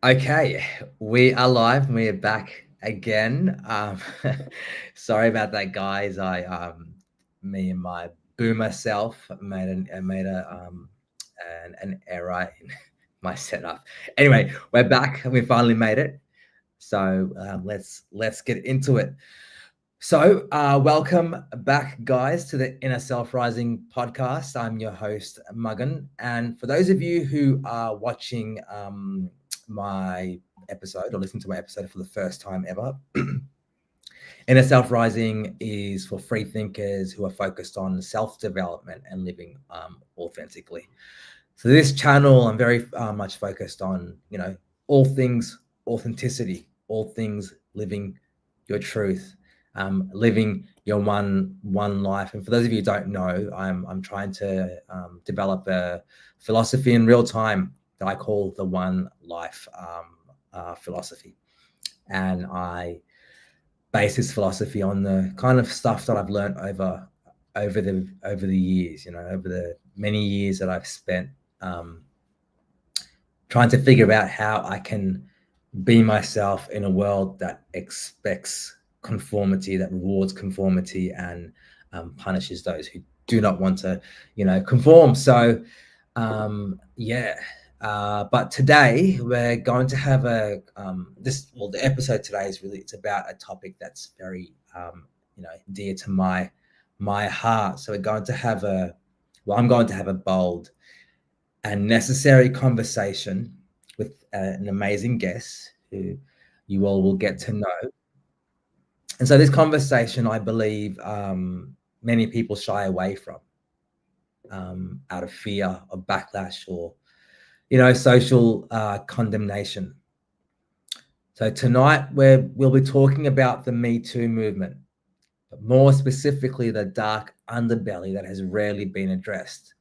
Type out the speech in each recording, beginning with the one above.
Okay, we are live. We are back again. Sorry about that, guys. Me and my boomer self made an error in my setup. Anyway, we're back and we finally made it. So let's get into it. So welcome back, guys, to the Inner Self Rising podcast. I'm your host, Muggan, and for those of you who are watching my episode or listening to my episode for the first time ever, Inner Self Rising is for free thinkers who are focused on self-development and living authentically. So this channel, I'm very much focused on, all things authenticity, all things living your truth, living your one life. And for those of you who don't know, I'm trying to develop a philosophy in real time that I call the One Life philosophy, and I base this philosophy on the kind of stuff that I've learned over the years. Over the many years that I've spent trying to figure out how I can be myself in a world that expects conformity, that rewards conformity, and punishes those who do not want to, conform. So, but today we're going to have the episode today is really, it's about a topic that's very, dear to my heart. So I'm going to have a bold and necessary conversation with an amazing guest who you all will get to know. And so this conversation, I believe, many people shy away from out of fear of backlash or, social condemnation. So tonight we'll be talking about the Me Too movement, but more specifically, the dark underbelly that has rarely been addressed.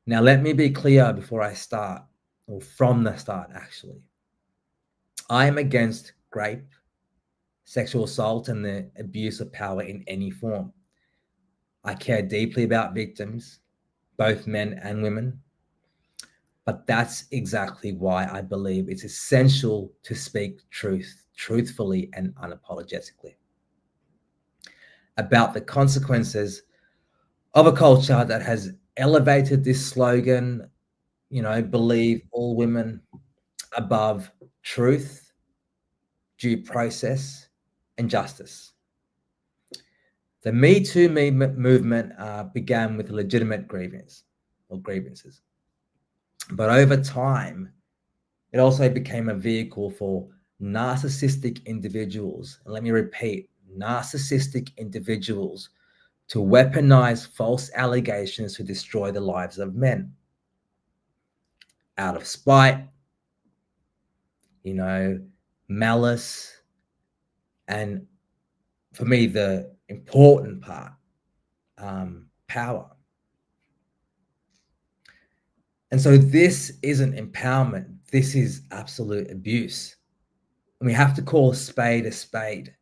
Now, let me be clear before I start, or from the start, actually. I am against rape, sexual assault, and the abuse of power in any form. I care deeply about victims, both men and women. But that's exactly why I believe it's essential to speak truthfully and unapologetically about the consequences of a culture that has elevated this slogan, believe all women above truth, due process, and justice. The Me Too movement began with legitimate grievances. But over time, it also became a vehicle for narcissistic individuals, and let me repeat, narcissistic individuals, to weaponize false allegations to destroy the lives of men. Out of spite, malice, and for me, the important part, power. And so this isn't empowerment. This is absolute abuse. And we have to call a spade a spade,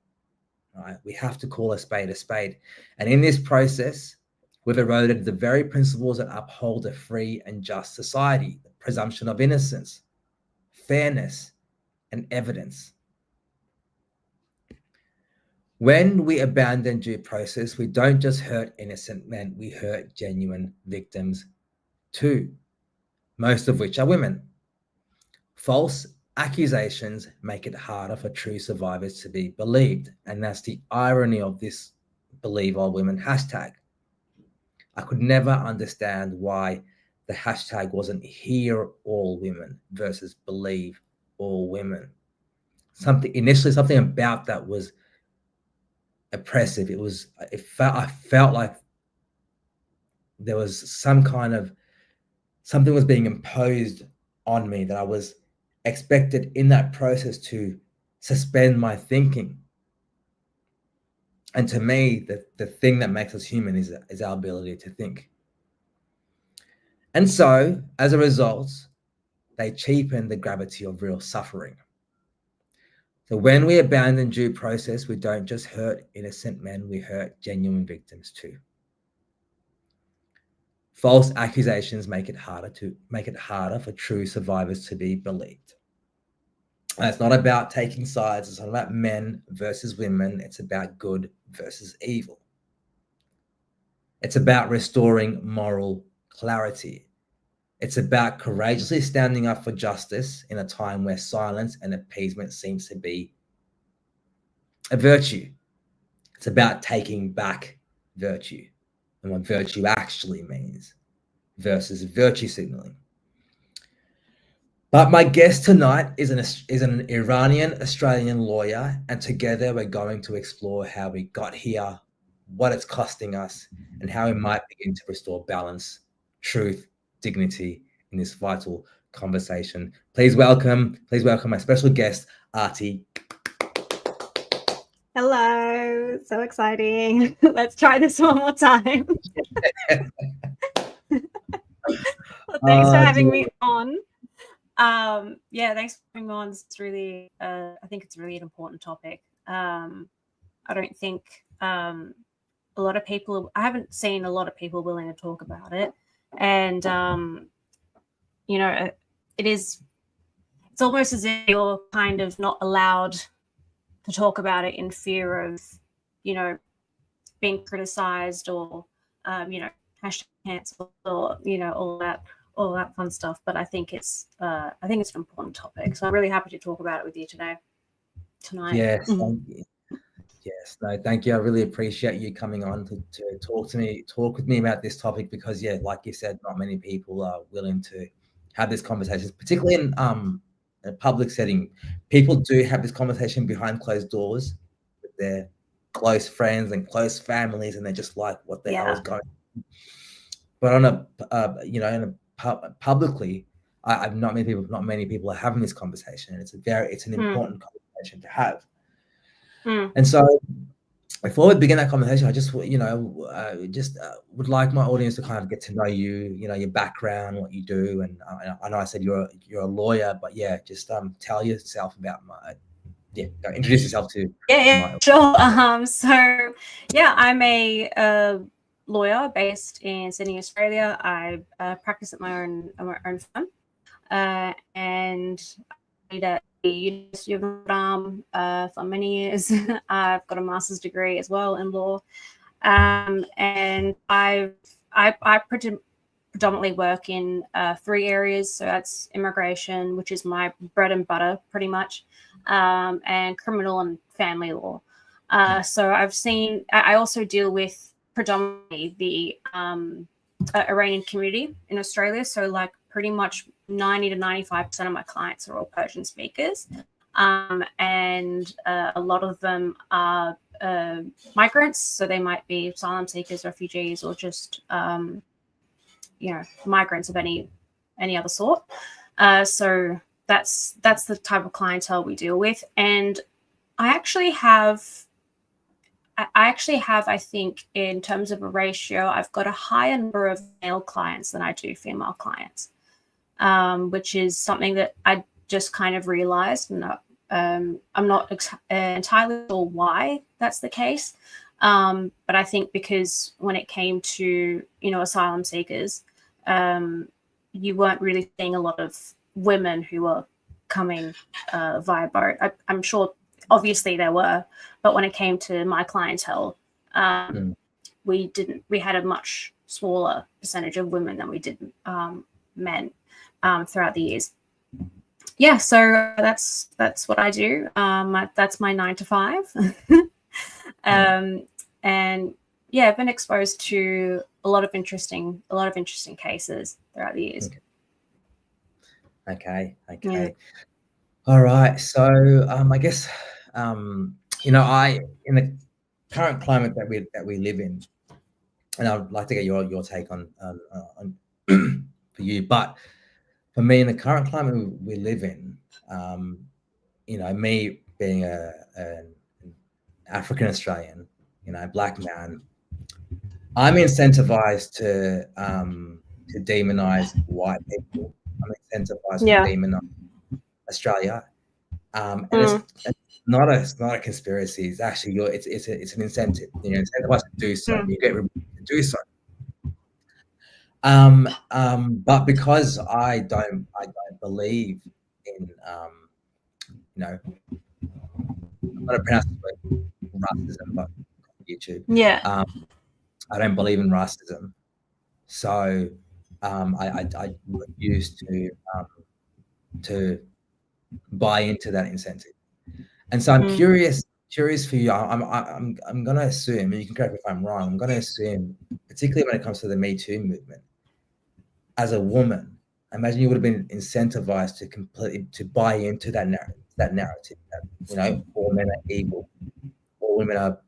right? We have to call a spade a spade. And in this process, we've eroded the very principles that uphold a free and just society, the presumption of innocence, fairness, and evidence. When we abandon due process, we don't just hurt innocent men, we hurt genuine victims too, most of which are women. False accusations make it harder for true survivors to be believed. And that's the irony of this believe all women hashtag. I could never understand why the hashtag wasn't hear all women versus believe all women. Something about that was oppressive. I felt like there was something was being imposed on me, that I was expected in that process to suspend my thinking. And to me, the thing that makes us human is our ability to think. And so, as a result, they cheapen the gravity of real suffering. So when we abandon due process, we don't just hurt innocent men, we hurt genuine victims too. False accusations make it harder for true survivors to be believed. And it's not about taking sides. It's not about men versus women. It's about good versus evil. It's about restoring moral clarity. It's about courageously standing up for justice in a time where silence and appeasement seems to be a virtue. It's about taking back virtue and what virtue actually means versus virtue signaling. But my guest tonight is an Iranian Australian lawyer, and together we're going to explore how we got here, what it's costing us, and how we might begin to restore balance, truth, dignity in this vital conversation. Please welcome my special guest, Artie. Hello, so exciting. Let's try this one more time. Well, thanks for having me on. Thanks for having me on. It's really, I think it's really an important topic. I don't think a lot of people, I haven't seen a lot of people willing to talk about it. And, it's almost as if you're kind of not allowed to talk about it in fear of, being criticized or, hashtag cancelled or, all that fun stuff. But I think it's an important topic. So I'm really happy to talk about it with you tonight. Yes, thank you. Yes, no, thank you. I really appreciate you coming on to talk with me about this topic because, yeah, like you said, not many people are willing to have this conversation, particularly in a public setting. People do have this conversation behind closed doors with their close friends and close families, and they're just like, "What the hell is going on?" But on publicly, not many people are having this conversation, and it's an important conversation to have. And so, before we begin that conversation, I just would like my audience to kind of get to know you, your background, what you do, and I know I said you're a lawyer, but yeah, just tell yourself about introduce yourself to. Sure. I'm a lawyer based in Sydney, Australia. I practice at my own firm, and I at the University of Notre Dame for many years. I've got a master's degree as well in law, and I predominantly work in 3 areas. So that's immigration, which is my bread and butter, pretty much, and criminal and family law. So I also deal with predominantly the Iranian community in Australia. So like pretty much 90 to 95% of my clients are all Persian speakers. And a lot of them are migrants. So they might be asylum seekers, refugees, or just, migrants of any other sort. So that's the type of clientele we deal with. And I actually have, I think, in terms of a ratio, I've got a higher number of male clients than I do female clients, which is something that I just kind of realized. And I'm not entirely sure why that's the case. But I think because when it came to, asylum seekers, you weren't really seeing a lot of women who were coming via boat. I'm sure obviously there were, but when it came to my clientele, we had a much smaller percentage of women than we did men throughout the years. Yeah, so that's what I do. That's my 9 to 5. And yeah, I've been exposed to a lot of interesting cases throughout the years. Okay. Yeah. All right. So I guess in the current climate that we live in, and I'd like to get your take on for you, but for me, in the current climate we live in, me being an African Australian, Black man, I'm incentivized to demonize white people. I'm incentivized to demonize Australia, and it's not a conspiracy. It's actually it's an incentive. You're incentivized to do so. You get rewarded to do so. But because I don't believe in I'm going to pronounce this word racism, but YouTube. Yeah. I don't believe in racism, so I refuse to buy into that incentive. And so I'm curious for you. I'm going to assume, and you can correct me if I'm wrong. I'm going to assume, particularly when it comes to the Me Too movement, as a woman, I imagine you would have been incentivized to buy into that narrative that all men are evil, all women are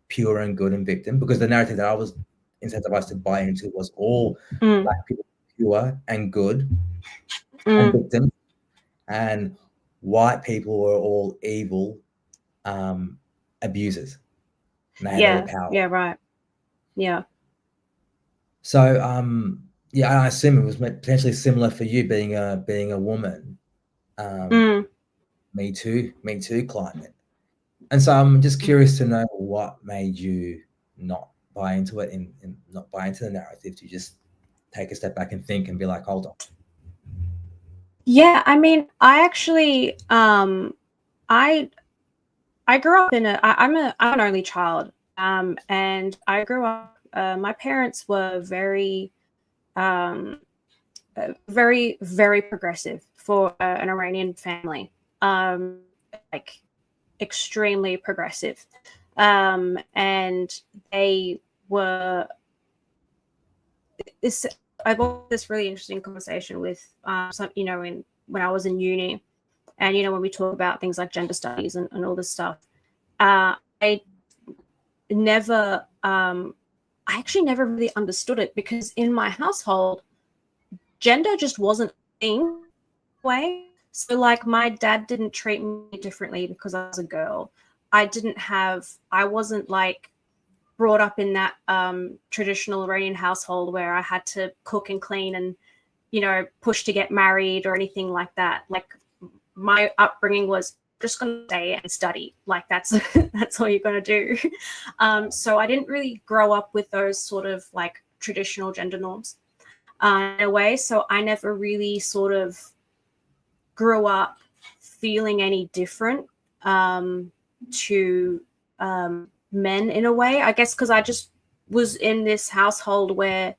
pure and good and victim, because the narrative that I was incentivized to buy into was all black people pure and good and victims, and white people were all evil abusers, and they had all the power. Yeah, right. Yeah. So I assume it was potentially similar for you being a woman. Me too climate. And so I'm just curious to know what made you not buy into it and not buy into the narrative, to just take a step back and think and be like, hold on. Yeah, I mean, I actually I grew up in I'm an only child, and I grew up. My parents were very, very progressive for an Iranian family, like extremely progressive, and they were. I've had this really interesting conversation with some, when I was in uni. And, when we talk about things like gender studies and all this stuff, I actually never really understood it, because in my household, gender just wasn't a thing way. So like my dad didn't treat me differently because I was a girl. I wasn't like brought up in that traditional Iranian household where I had to cook and clean and, push to get married or anything like that. Like, my upbringing was just going to stay and study. Like that's all you're going to do. So I didn't really grow up with those sort of like traditional gender norms in a way. So I never really sort of grew up feeling any different to men in a way, I guess, because I just was in this household where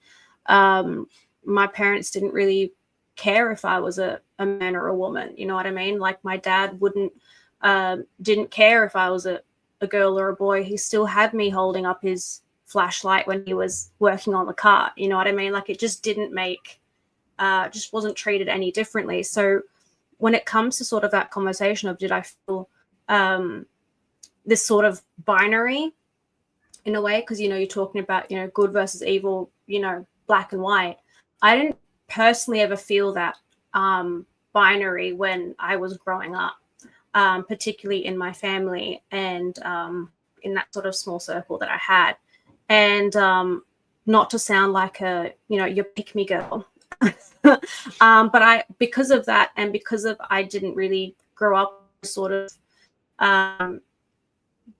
my parents didn't really care if I was a man or a woman, you know what I mean? Like my dad didn't care if I was a girl or a boy. He still had me holding up his flashlight when he was working on the car, you know what I mean? Like it just didn't just wasn't treated any differently. So when it comes to sort of that conversation of did I feel this sort of binary in a way, because, you're talking about, good versus evil, black and white. I didn't personally ever feel that binary when I was growing up, particularly in my family and in that sort of small circle that I had. And not to sound like your pick-me girl, but because of that, and because of I didn't really grow up with sort of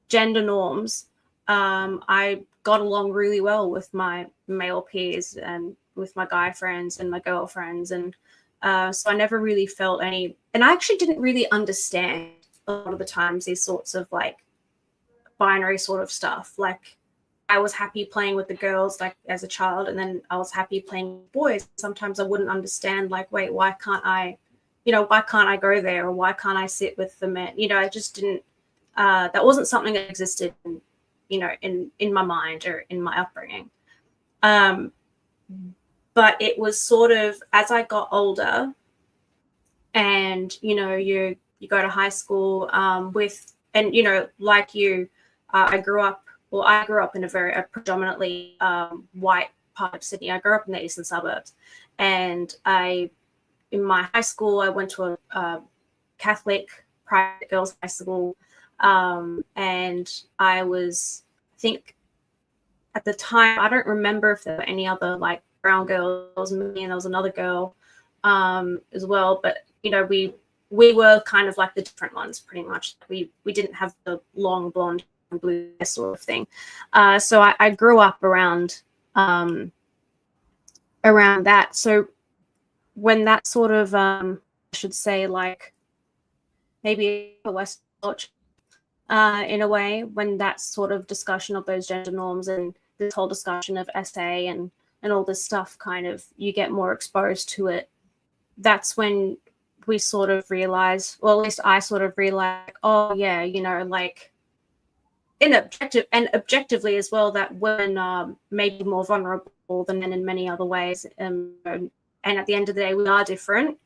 gender norms, I got along really well with my male peers and with my guy friends and my girlfriends. And so I never really felt any, and I actually didn't really understand a lot of the times these sorts of like binary sort of stuff. Like I was happy playing with the girls like as a child, and then I was happy playing with boys. Sometimes I wouldn't understand, like, wait, why can't I go there, or why can't I sit with the men? I just didn't, that wasn't something that existed in my mind or in my upbringing. But it was sort of as I got older, and you go to high school like you, I grew up in a predominantly white part of Sydney. I grew up in the eastern suburbs, and in my high school I went to a Catholic private girls' high school, and I think at the time, I don't remember if there were any other like brown girls, me and there was another girl as well. But we were kind of like the different ones, pretty much. We didn't have the long blonde and blue sort of thing. So I grew up around that. So when that sort of I should say, like maybe a Western culture in a way, when that sort of discussion of those gender norms and this whole discussion of SA and all this stuff, kind of, you get more exposed to it. That's when we sort of realize, well, at least I sort of realized, oh yeah, you know, like objectively as well, that women are maybe more vulnerable than men in many other ways. And at the end of the day, we are different.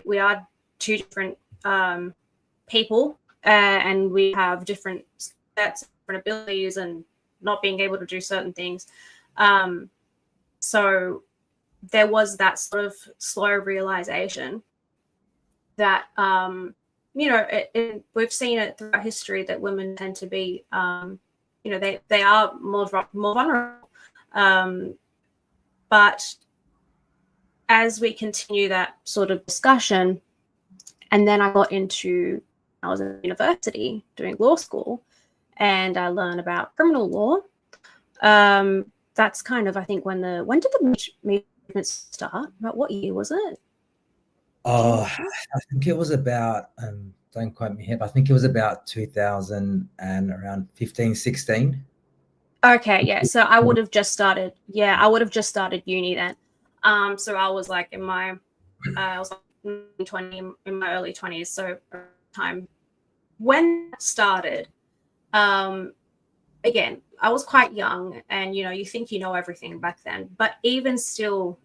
We are two different people, and we have different sets, different abilities, and not being able to do certain things. So there was that sort of slow realization that, you know, we've seen it throughout history that women tend to be, you know, they are more vulnerable. But as we continue that sort of discussion, and then I was in university doing law school, and I learned about criminal law. That's kind of, I think, when did the movement start? About what year was it? Oh, I think it was about, don't quote me here, but I think it was about 2000 and around 15, 16. Okay, yeah. So I would have just started. Yeah, I would have just started uni then. So I was like I was like 20, in my early 20s. So time when it started, again, I was quite young, and you know, you think you know everything back then. But even still,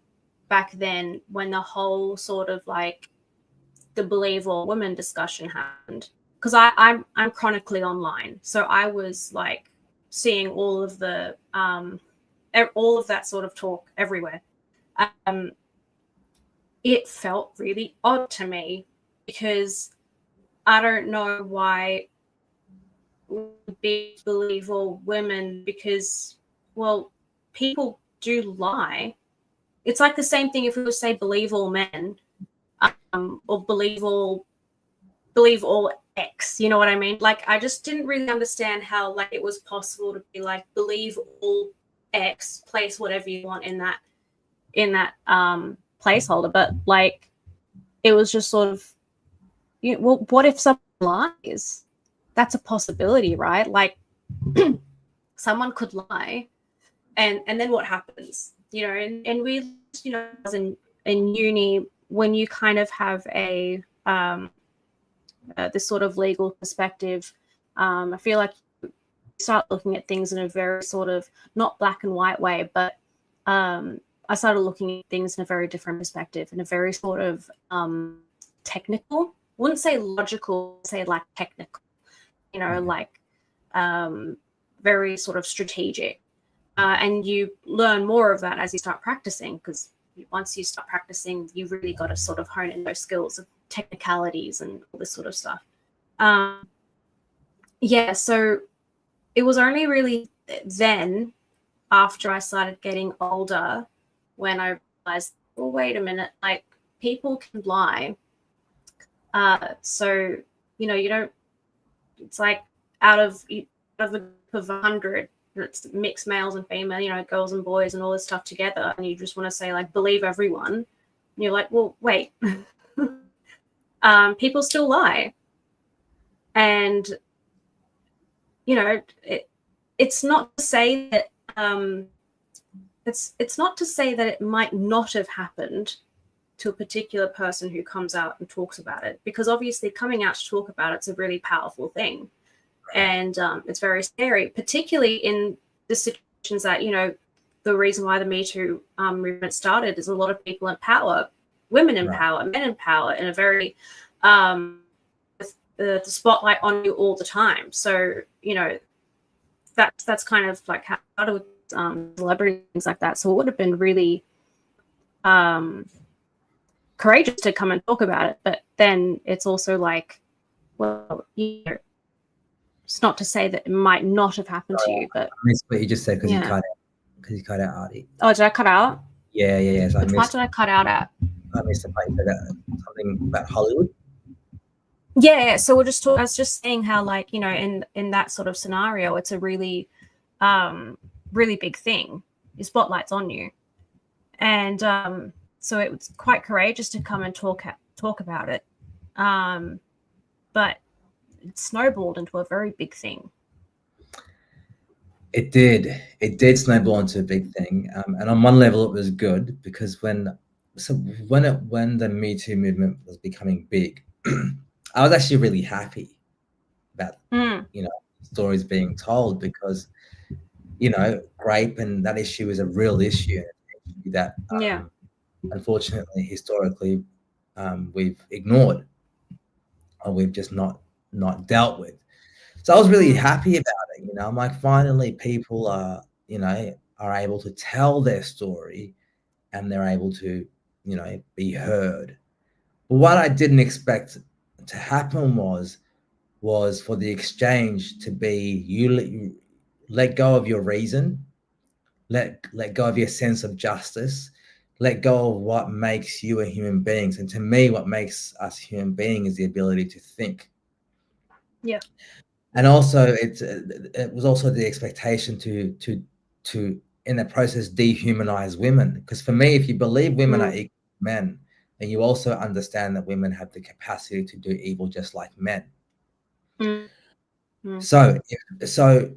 back then, when the whole sort of like the Believe All Women discussion happened, because I'm chronically online, so I was like seeing all of that sort of talk everywhere. It felt really odd to me, because I don't know why be Believe All Women, because, well, people do lie. It's like the same thing if we would say Believe All Men, or believe all X, you know what I mean? Like, I just didn't really understand how, like, it was possible to be like, believe all X, place whatever you want in that placeholder. But like, it was just sort of, you know, well, what if someone lies? That's a possibility, right? Like, someone could lie, and then what happens? You know, and we, you know, in uni, when you kind of have a this sort of legal perspective, I feel like you start looking at things in a very sort of not black and white way, but I started looking at things in a very different perspective, in a very sort of technical, wouldn't say logical, say like technical, you know, like very sort of strategic. And you learn more of that as you start practicing, because once you start practicing, you really got to sort of hone in those skills of technicalities and all this sort of stuff. Yeah, so it was only really then, after I started getting older, when I realized, well, wait a minute, like, people can lie. So, you know, you don't, it's like out of a group of 100, it's mixed males and female, you know, girls and boys and all this stuff together, and you just want to say, like, believe everyone. And you're like, well, wait. People still lie. And, you know, it's not to say that it's not to say that it might not have happened to a particular person who comes out and talks about it, because obviously coming out to talk about it's a really powerful thing. And it's very scary, particularly in the situations that, you know, the reason why the Me Too movement started is a lot of people in power, women in power, men in power, in a very with the spotlight on you all the time. So, you know, that's kind of like how do celebrity, things like that. So it would have been really courageous to come and talk about it. But then it's also like, well, you know, it's not to say that it might not have happened to you, but I missed what you just said because you cut out, Artie. Oh, did I cut out? Yeah. So Which part did I cut out at? I missed the part something about Hollywood. Yeah. So I was just saying how, like, you know, in that sort of scenario, it's a really, really big thing. Your spotlight's on you, and so it was quite courageous to come and talk about it. but it snowballed into a very big thing. It did snowball into a big thing, and on one level it was good, because when the Me Too movement was becoming big, I was actually really happy about stories being told, because rape and that issue is a real issue that unfortunately historically we've ignored, or we've just not dealt with. So I was really happy about it. I'm like, finally people are able to tell their story, and they're able to be heard. But what I didn't expect to happen was for the exchange to be, you let go of your reason, let go of your sense of justice, let go of what makes you a human being. And to me, what makes us human beings is the ability to think. Yeah. And also it was also the expectation to in that process dehumanize women, because for me, if you believe women are equal to men, then you also understand that women have the capacity to do evil just like men. So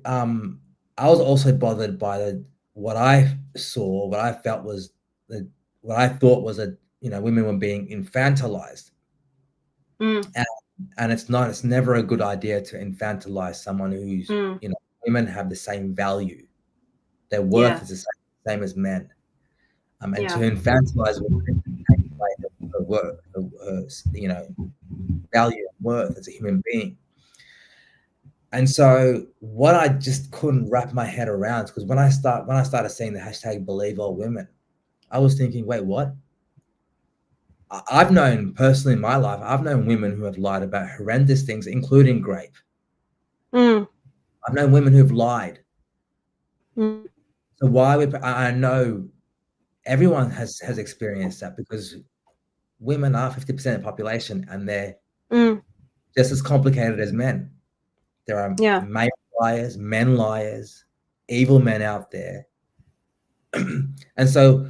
I was also bothered by what I saw, what I felt was what I thought was women were being infantilized. And it's never a good idea to infantilize someone who's women have the same value. Their worth is the same as men. And to infantilize women, take away her worth, her value and worth as a human being. And so what I just couldn't wrap my head around, because when I started seeing the hashtag Believe All Women, I was thinking, wait, what? I've known personally in my life, I've known women who have lied about horrendous things, including rape. I've known women who've lied. So why would I know everyone has experienced that, because women are 50% of the population, and they're just as complicated as men. There are male liars, men liars, evil men out there. And so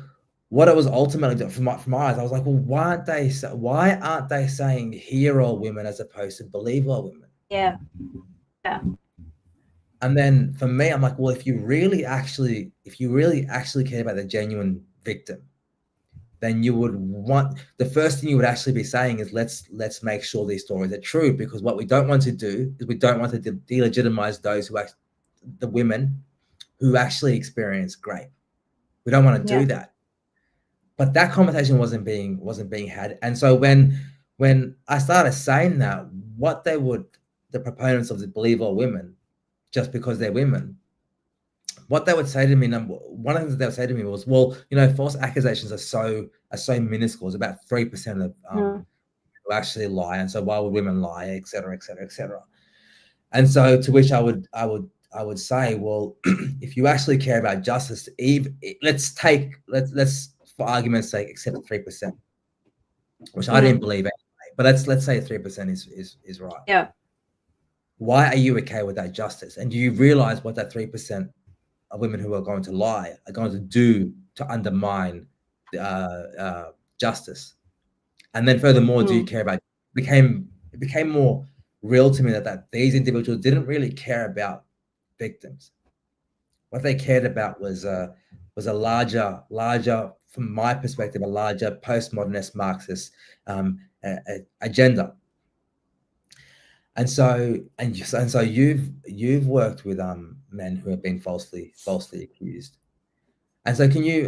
what it was ultimately from my eyes, I was like, well, why aren't they saying hear all women as opposed to believe all women? Yeah. And then for me, I'm like, well, if you really actually care about the genuine victim, then you would want, the first thing you would actually be saying is let's make sure these stories are true, because what we don't want to do is we don't want to delegitimize those the women who actually experience rape. We don't want to do that. But that conversation wasn't being had. And so when I started saying that, the proponents of the Believe All Women, just because they're women, what they would say to me, one of the things they would say to me was, well, false accusations are so minuscule. It's about 3% of who actually lie, and so why would women lie, et cetera, et cetera, et cetera. And so to which I would say, well, if you actually care about justice, let's for argument's sake accept 3%, which I didn't believe anyway. But let's say 3% is right. Yeah. Why are you okay with that justice? And do you realize what that 3% of women who are going to lie are going to do to undermine justice? And then furthermore, do you care about it became more real to me that these individuals didn't really care about victims. What they cared about was a larger, from my perspective, a larger postmodernist Marxist agenda. And so you've worked with men who have been falsely accused. And so can you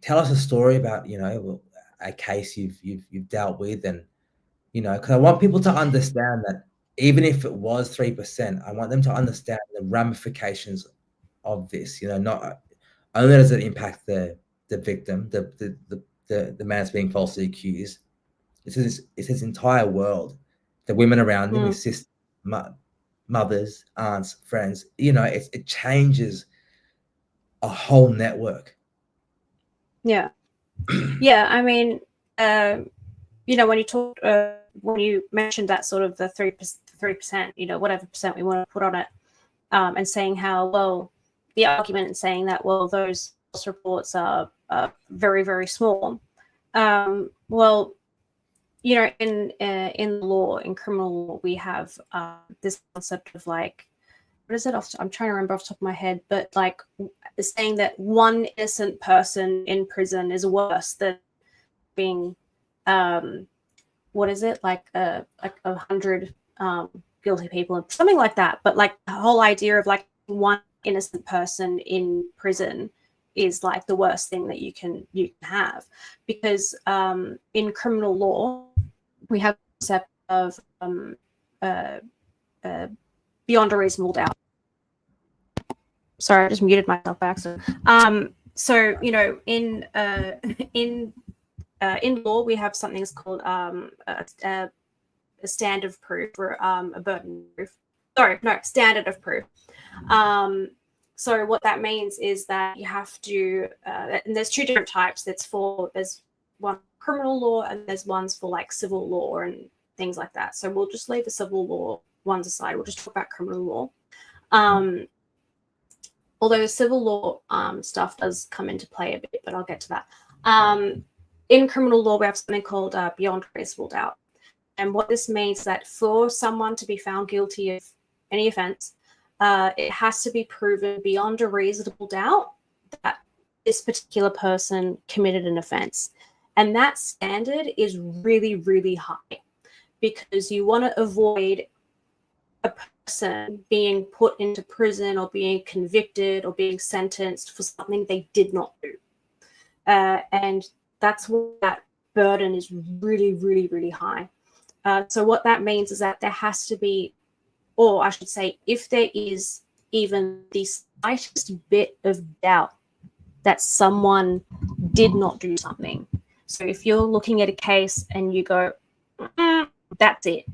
tell us a story about a case you've dealt with, and because I want people to understand that even if it was 3%, I want them to understand the ramifications of this. Not only does it impact the victim, the man that's being falsely accused, it's his entire world. The women around him, his sisters, mothers, aunts, friends. It changes a whole network. Yeah. Yeah. I mean, when you mentioned that sort of the 3%, whatever percent we want to put on it, and saying how, well, the argument and saying that, well, those reports are very, very small. Well, you know, in law, in criminal law, we have this concept of like, what is it? I'm trying to remember off the top of my head, but like saying that one innocent person in prison is worse than being, what is it, like 100 guilty people, something like that. But like the whole idea of like one innocent person in prison is like the worst thing that you can have, because in criminal law we have the concept of beyond a reasonable doubt. Sorry, I just muted myself by accident. So you know, in law we have something that's called a standard of proof, or a burden of proof. Sorry, no, standard of proof. So what that means is that you have to, and there's two different types. There's one criminal law, and there's ones for like civil law and things like that. So we'll just leave the civil law ones aside. We'll just talk about criminal law. Although the civil law stuff does come into play a bit, but I'll get to that. In criminal law, we have something called beyond reasonable doubt. And what this means is that for someone to be found guilty of any offense, it has to be proven beyond a reasonable doubt that this particular person committed an offense. And that standard is really, really high, because you want to avoid a person being put into prison or being convicted or being sentenced for something they did not do. And that's why that burden is really, really, really high. So what that means is that there has to be, or I should say, if there is even the slightest bit of doubt that someone did not do something. So if you're looking at a case and you go, that's it.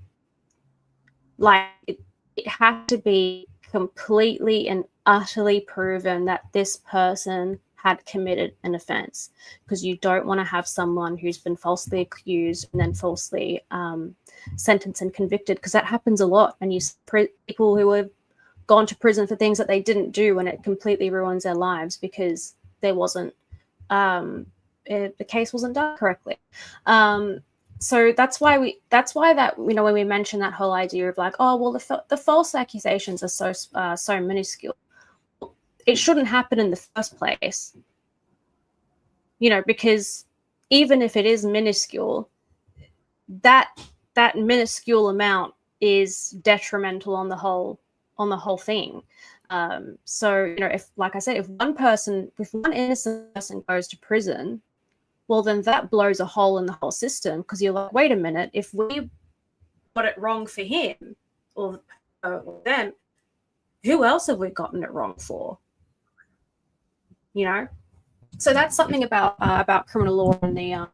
Like it has to be completely and utterly proven that this person had committed an offense, because you don't want to have someone who's been falsely accused and then falsely sentenced and convicted, because that happens a lot. And you see people who have gone to prison for things that they didn't do, and it completely ruins their lives because there wasn't the case wasn't done correctly. So that's why that, you know, when we mention that whole idea of like, oh well, the false accusations are so minuscule, it shouldn't happen in the first place, you know, because even if it is minuscule, that minuscule amount is detrimental on the whole thing. So, you know, if, like I said, if one innocent person goes to prison, well, then that blows a hole in the whole system, because you're like, wait a minute, if we got it wrong for him or them, who else have we gotten it wrong for? You know, so that's something about criminal law and the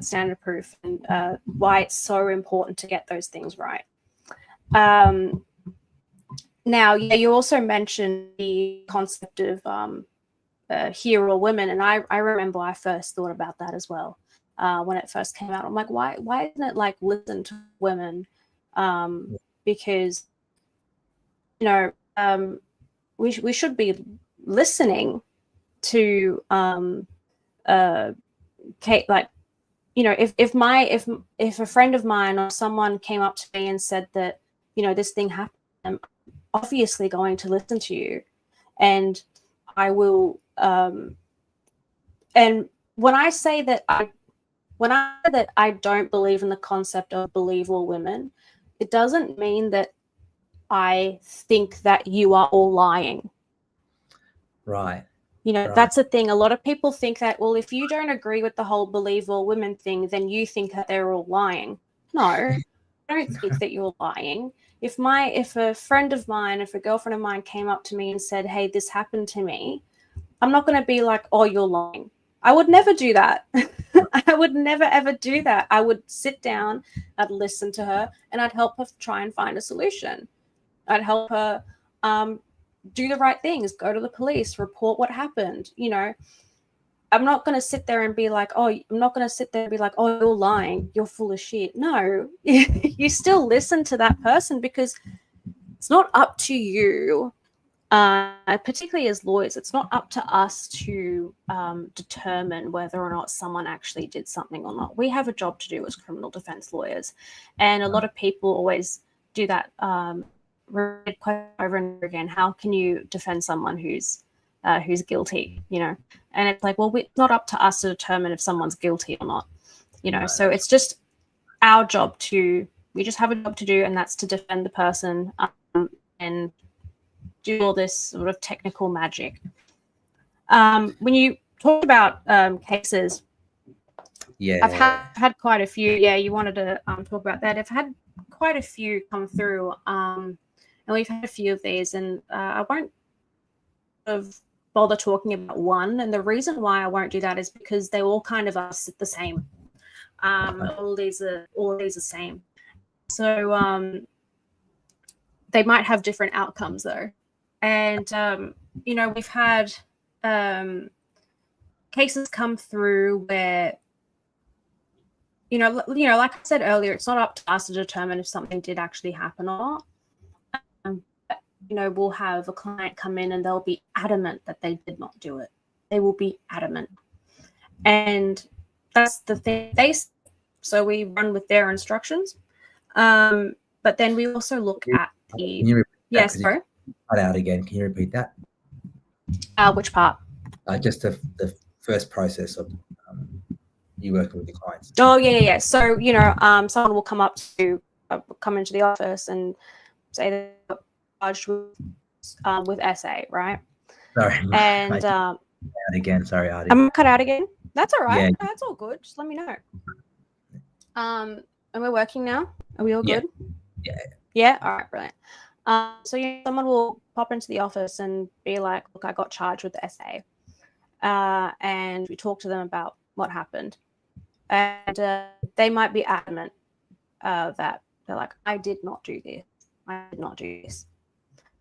standard proof, and why it's so important to get those things right. Now, yeah, you also mentioned the concept of hero women, and I remember I first thought about that as well when it first came out. I'm like, why isn't it like listen to women? Because, you know, we should be listening to Kate. Like, you know, if a friend of mine or someone came up to me and said that, you know, this thing happened, I'm obviously going to listen to you, and I will. And when I say that I don't believe in the concept of believe all women, it doesn't mean that I think that you are all lying. Right. You know, right. That's the thing. A lot of people think that, well, if you don't agree with the whole believe all women thing, then you think that they're all lying. No, I don't think that you're lying. If a friend of mine, if a girlfriend of mine came up to me and said, hey, this happened to me, I'm not going to be like, oh, you're lying. I would never do that. I would never, ever do that. I would sit down, I'd listen to her, and I'd help her try and find a solution. I'd help her do the right things, go to the police, report what happened. You know, I'm not going to sit there and be like, oh, you're lying, you're full of shit. No, you still listen to that person, because it's not up to you particularly as lawyers, it's not up to us to determine whether or not someone actually did something or not. We have a job to do as criminal defense lawyers, and a lot of people always do that over and over again. How can you defend someone who's guilty? You know, and it's like, well, it's not up to us to determine if someone's guilty or not. You know, so it's just our job to. We just have a job to do, and that's to defend the person and do all this sort of technical magic. When you talk about cases, I've had quite a few. Yeah, you wanted to talk about that. I've had quite a few come through, and we've had a few of these, and I won't bother talking about one. And the reason why I won't do that is because they all kind of are the same. All these are same. So they might have different outcomes though. And, you know, we've had cases come through where, you know, like I said earlier, it's not up to us to determine if something did actually happen or not. You know, we'll have a client come in and they'll be adamant that they did not do it. They will be adamant. And that's the thing. So we run with their instructions. But then we also look at the... Yes, sorry? Cut out again. Can you repeat that? Which part? Just the first process of you working with your clients. Oh, yeah. So, you know, someone will come into the office and say they're charged with SA, right? Sorry. And out again. Sorry, Artie. I'm cut out again. That's all right. Yeah. No, that's all good. Just let me know. And we're working now. Are we all good? Yeah. Yeah. All right. Brilliant. So someone will pop into the office and be like, look, I got charged with SA. And we talk to them about what happened. And they might be adamant that they're like, I did not do this. I did not do this.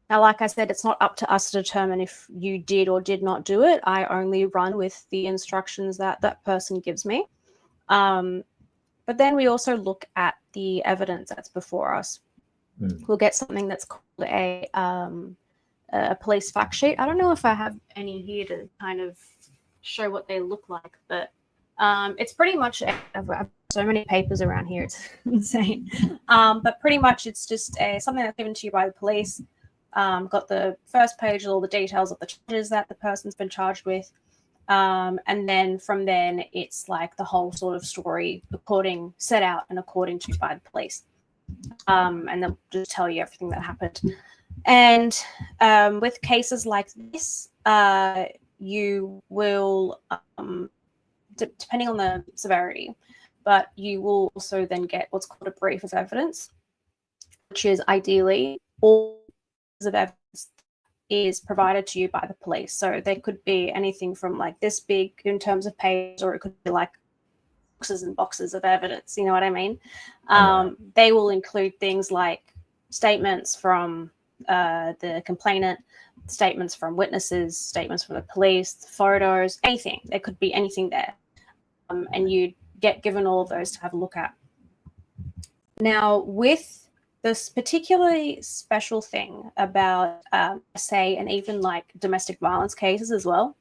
Now, like I said, it's not up to us to determine if you did or did not do it. I only run with the instructions that that person gives me. But then we also look at the evidence that's before us. We'll get something that's called a police fact sheet. I don't know if I have any here to kind of show what they look like, but it's pretty much, I've so many papers around here, it's insane. But pretty much it's just something that's given to you by the police. Got the first page, all the details of the charges that the person's been charged with. And then from then, it's like the whole sort of story set out and according to by the police. And they'll just tell you everything that happened. And with cases like this, you will, depending on the severity, but you will also then get what's called a brief of evidence, which is ideally all of evidence is provided to you by the police. So they could be anything from like this big in terms of pages, or it could be like boxes and boxes of evidence. You know what I mean? They will include things like statements from the complainant, statements from witnesses, statements from the police, photos, anything. There could be anything there. And you get given all of those to have a look at. Now, with this particularly special thing about, say, and even like domestic violence cases as well,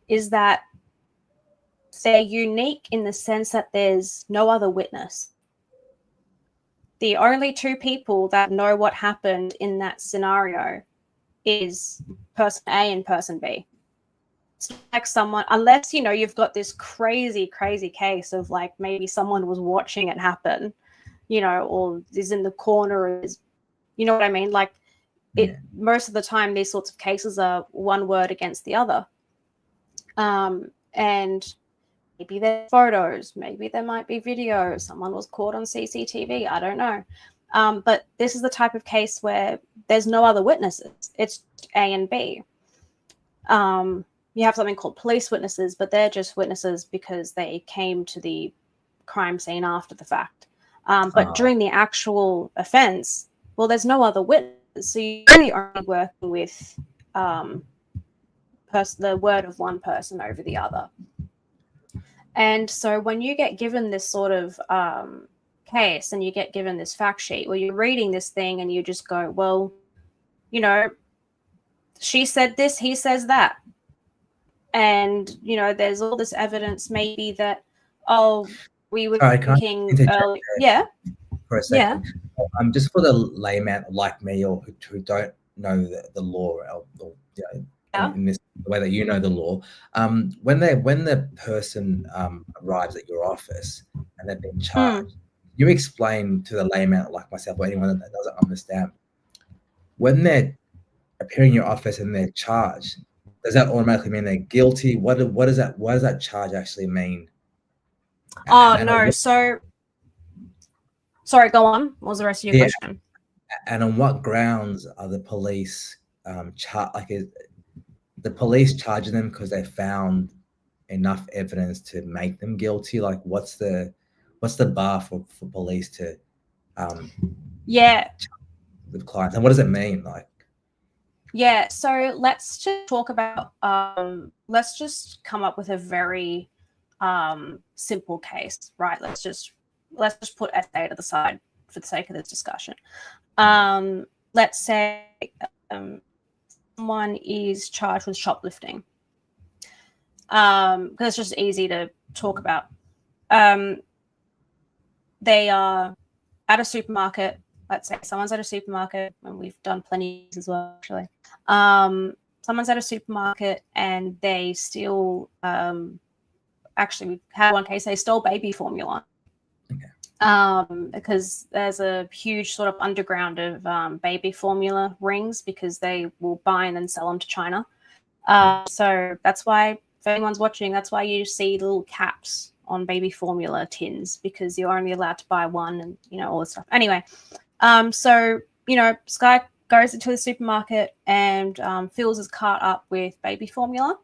is that they're unique in the sense that there's no other witness. The only two people that know what happened in that scenario is person A and person B. It's like someone, unless, you know, you've got this crazy case of like maybe someone was watching it happen, you know, or is in the corner, or is, you know what I mean? Like most of the time, these sorts of cases are one word against the other. And maybe there's photos, maybe there might be video, someone was caught on CCTV, I don't know. But this is the type of case where there's no other witnesses. It's A and B. You have something called police witnesses, but they're just witnesses because they came to the crime scene after the fact. But during the actual offense, well, there's no other witness. So you're only working with the word of one person over the other. And so when you get given this sort of case and you get given this fact sheet, well, you're reading this thing and you just go, well, you know, she said this, he says that. And, there's all this evidence maybe that, we were thinking earlier. Yeah. For a second. Yeah. Just for the layman like me or who don't know the law or in this the way that you know the law, when the person arrives at your office and they've been charged, you explain to the layman like myself or anyone that doesn't understand, when they're appearing in your office and they're charged, does that automatically mean they're guilty? What does that charge actually mean? No. So, sorry, go on. What was the rest of your question? And on what grounds are the police the police charging them because they found enough evidence to make them guilty? Like, what's the bar for police to with clients, and what does it mean? Like, yeah, so let's just talk about let's just come up with a very simple case, right? Let's just put SA to the side for the sake of this discussion. Let's say someone is charged with shoplifting, because it's just easy to talk about. They are at a supermarket. Let's say someone's at a supermarket, and we've done plenty as well, actually. Someone's at a supermarket and they steal, actually, we've had one case, they stole baby formula. Okay. Because there's a huge sort of underground of baby formula rings, because they will buy and then sell them to China. So that's why, if anyone's watching, that's why you see little caps on baby formula tins, because you're only allowed to buy one, and all this stuff. Anyway, so Sky goes into the supermarket and fills his cart up with baby formula,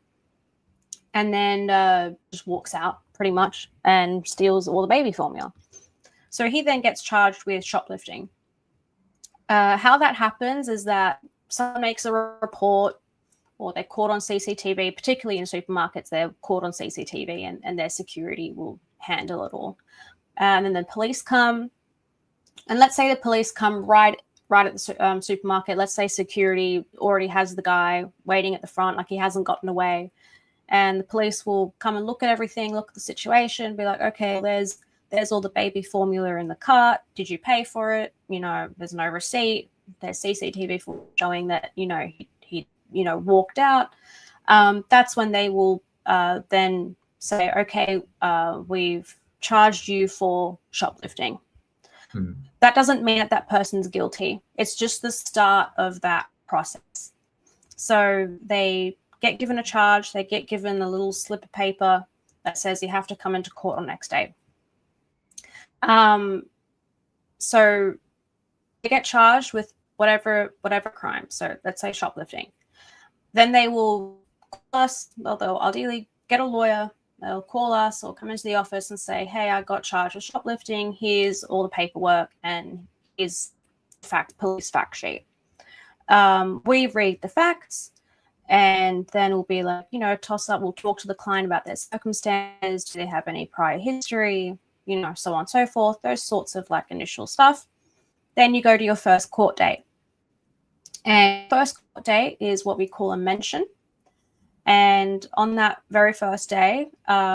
and then just walks out pretty much and steals all the baby formula. So he then gets charged with shoplifting. How that happens is that someone makes a report, or they're caught on CCTV, particularly in supermarkets, they're caught on CCTV, and their security will handle it all. And then the police come, and let's say the police come right at the supermarket. Let's say security already has the guy waiting at the front, like he hasn't gotten away. And the police will come and look at everything, look at the situation, be like, okay, there's all the baby formula in the cart. Did you pay for it? There's no receipt. There's CCTV showing that, he walked out. That's when they will then say, okay, we've charged you for shoplifting. That doesn't mean that person's guilty. It's just the start of that process. So they get given a charge. They get given a little slip of paper that says you have to come into court on next day. So they get charged with whatever crime. So let's say shoplifting. Then they will call us. Well, they'll ideally get a lawyer. They'll call us or come into the office and say, hey, I got charged with shoplifting. Here's all the paperwork and here's police fact sheet. We read the facts, and then we'll be like, toss up. We'll talk to the client about their circumstances. Do they have any prior history? So on and so forth. Those sorts of like initial stuff. Then you go to your first court date. And first court date is what we call a mention. And on that very first day,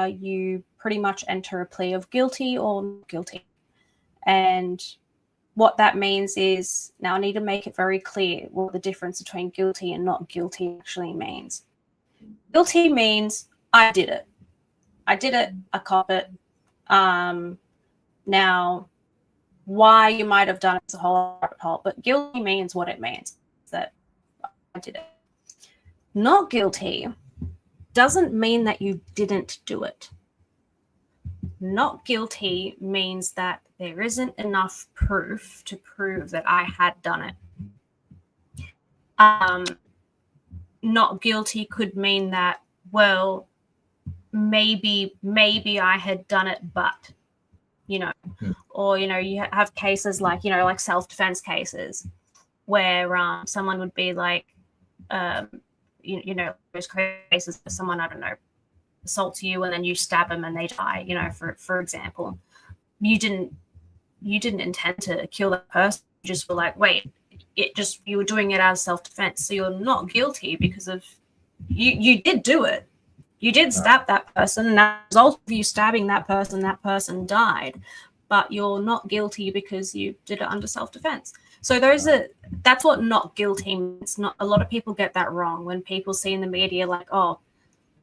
you pretty much enter a plea of guilty or not guilty. And what that means is, now I need to make it very clear what the difference between guilty and not guilty actually means. Guilty means I did it. I cop it. Now, why you might have done it is a whole rabbit hole, but guilty means what it means, that I did it. Not guilty doesn't mean that you didn't do it. Not guilty means that there isn't enough proof to prove that I had done it. Not guilty could mean that, well, maybe I had done it, but, or, you have cases like, like self-defense cases where someone would be like, there's cases where someone, I don't know, assaults you and then you stab them and they die, for example. You didn't intend to kill that person. You just were like, wait, you were doing it out of self-defense. So you're not guilty because of you did do it. You did stab that person, and as a result of you stabbing that person died. But you're not guilty because you did it under self-defense. So that's what not guilty means. Not a lot of people get that wrong when people see in the media like, oh,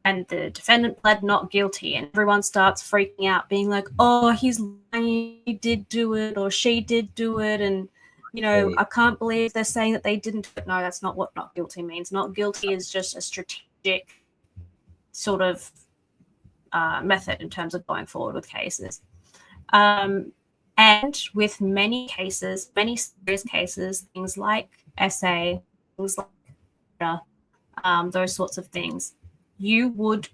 and the defendant pled not guilty, and everyone starts freaking out, being like, oh, he's lying, he did do it, or she did do it, and I can't believe they're saying that they didn't do it. No, that's not what not guilty means. Not guilty is just a strategic sort of method in terms of going forward with cases. And with many cases, many serious cases, things like SA, things like those sorts of things, you would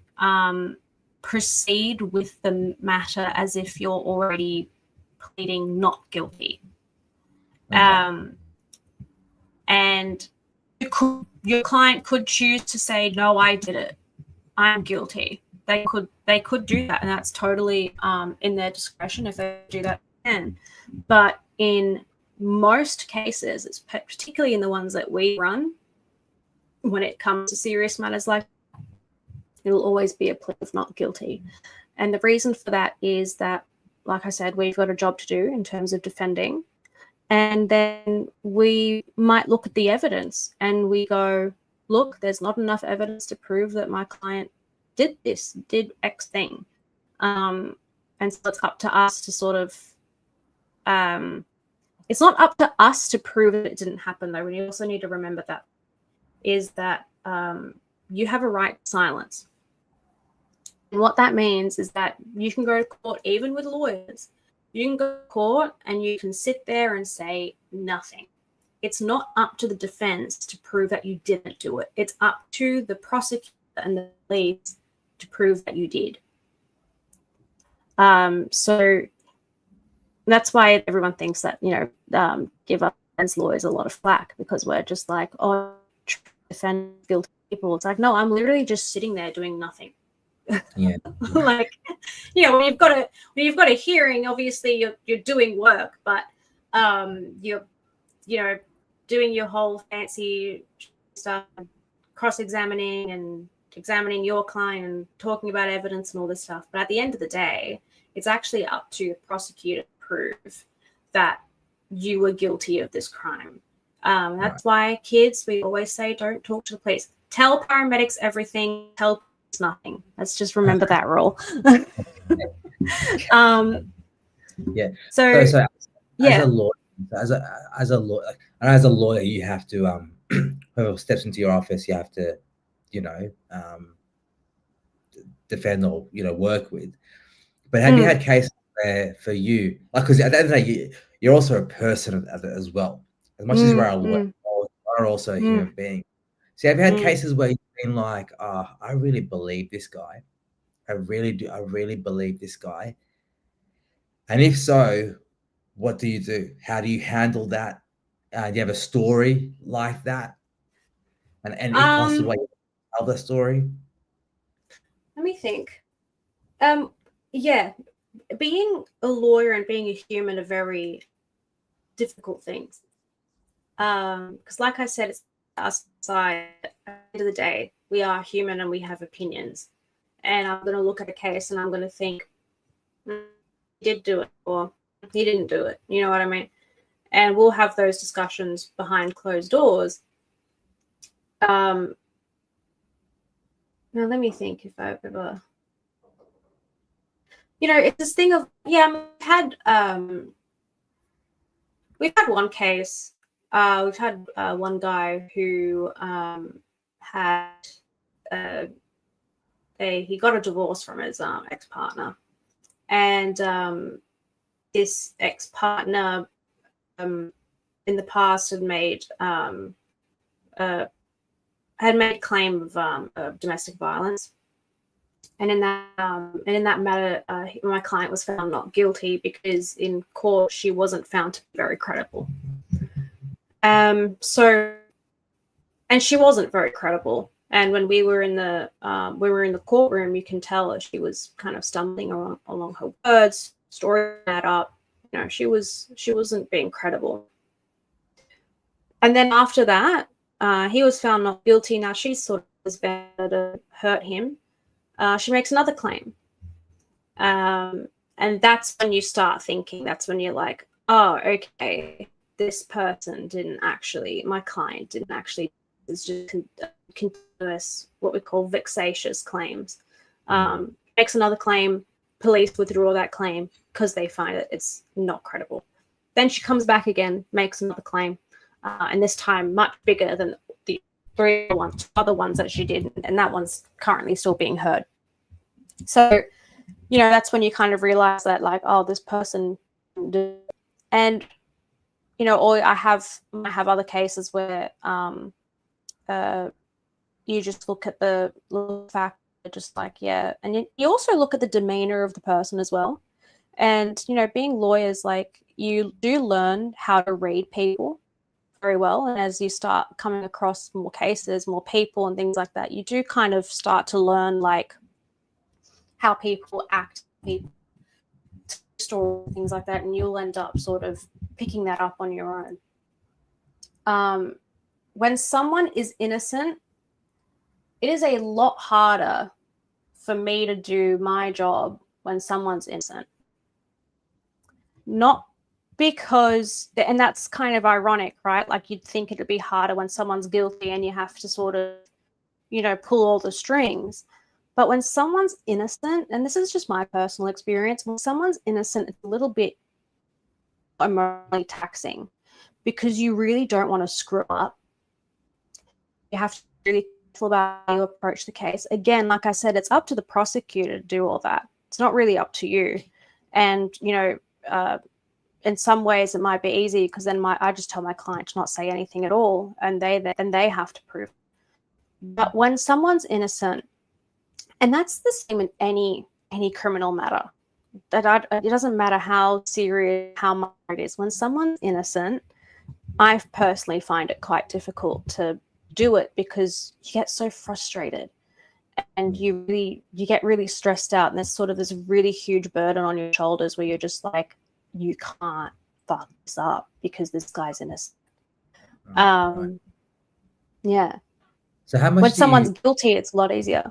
proceed with the matter as if you're already pleading not guilty. Okay. And your client could choose to say, no, I did it, I'm guilty. They could do that, and that's totally in their discretion if they do that then. But in most cases, it's particularly in the ones that we run, when it comes to serious matters like that, it'll always be a plea of not guilty. And the reason for that is that, like I said, we've got a job to do in terms of defending. And then we might look at the evidence and we go, look, there's not enough evidence to prove that my client did X thing. And so it's up to us to sort of, it's not up to us to prove that it didn't happen, though. We also need to remember that is that you have a right to silence. And what that means is that you can go to court, even with lawyers. You can go to court and you can sit there and say nothing. It's not up to the defense to prove that you didn't do it. It's up to the prosecutor and the police to prove that you did. So that's why everyone thinks that, give up against lawyers a lot of flack, because we're just like, oh, defend guilty people. It's like, no, I'm literally just sitting there doing nothing. Yeah. Like, when you've got a hearing, obviously you're doing work, but you're doing your whole fancy stuff, cross-examining and examining your client and talking about evidence and all this stuff. But at the end of the day, it's actually up to the prosecutor to prove that you were guilty of this crime. That's why kids, we always say, don't talk to the police. Tell paramedics everything. Tell police nothing. Let's just remember that rule. Yeah. So yeah. As a lawyer, you have to whoever steps into your office, you have to, defend or work with. But have you had cases where, for you, like, because at the end of the day, you're also a person as well. As much as you are a lawyer, you are also a human being. So have you had cases where you've been like, oh, I really believe this guy. I really do. I really believe this guy. And if so, what do you do? How do you handle that? Do you have a story like that? And if possible, tell the story. Let me think. Yeah, being a lawyer and being a human are very difficult things. Because like I said, it's us side. At the end of the day, we are human and we have opinions. And I'm going to look at a case and I'm going to think, he did do it or he didn't do it. You know what I mean? And we'll have those discussions behind closed doors. Now, let me think if I've ever... it's this thing of, we've had one case. We've had one guy who he got a divorce from his ex-partner, and this ex-partner in the past had made claim of domestic violence. And in that matter, my client was found not guilty because in court she wasn't found to be very credible. And she wasn't very credible. And when we were in the courtroom, you can tell that she was kind of stumbling along her words, story that up. She wasn't being credible. And then after that, he was found not guilty. Now she's sort of was found to hurt him. She makes another claim. And that's when you start thinking, that's when you're like, oh, okay, this person didn't actually, my client didn't actually, it's just continuous, what we call vexatious claims. Makes another claim, police withdraw that claim because they find that it's not credible. Then she comes back again, makes another claim, and this time much bigger than the three other ones that she did, and that one's currently still being heard. So, you know, that's when you kind of realize that, like, oh, this person, and you know, or I have other cases where you just look at the fact, just like, yeah, and you also look at the demeanor of the person as well. And you know, being lawyers, like, you do learn how to read people very well, and as you start coming across more cases, more people and things like that, you do kind of start to learn like how people act, story, things like that, and you'll end up sort of picking that up on your own. When someone is innocent, it is a lot harder for me to do my job when someone's innocent. Not because, and that's kind of ironic, right? Like, you'd think it'd be harder when someone's guilty and you have to sort of, you know, pull all the strings. But when someone's innocent, and this is just my personal experience, when someone's innocent, it's a little bit emotionally taxing because you really don't want to screw up. You have to be really careful about how you approach the case. Again, like I said, it's up to the prosecutor to do all that. It's not really up to you. And, you know, in some ways it might be easy because then I just tell my client to not say anything at all, and they have to prove. But when someone's innocent, and that's the same in any criminal matter, it doesn't matter how serious, how minor it is. When someone's innocent, I personally find it quite difficult to do it because you get so frustrated and you get really stressed out, and there's sort of this really huge burden on your shoulders where you're just like, you can't fuck this up because this guy's innocent. Right. Yeah. So how much when someone's guilty, it's a lot easier.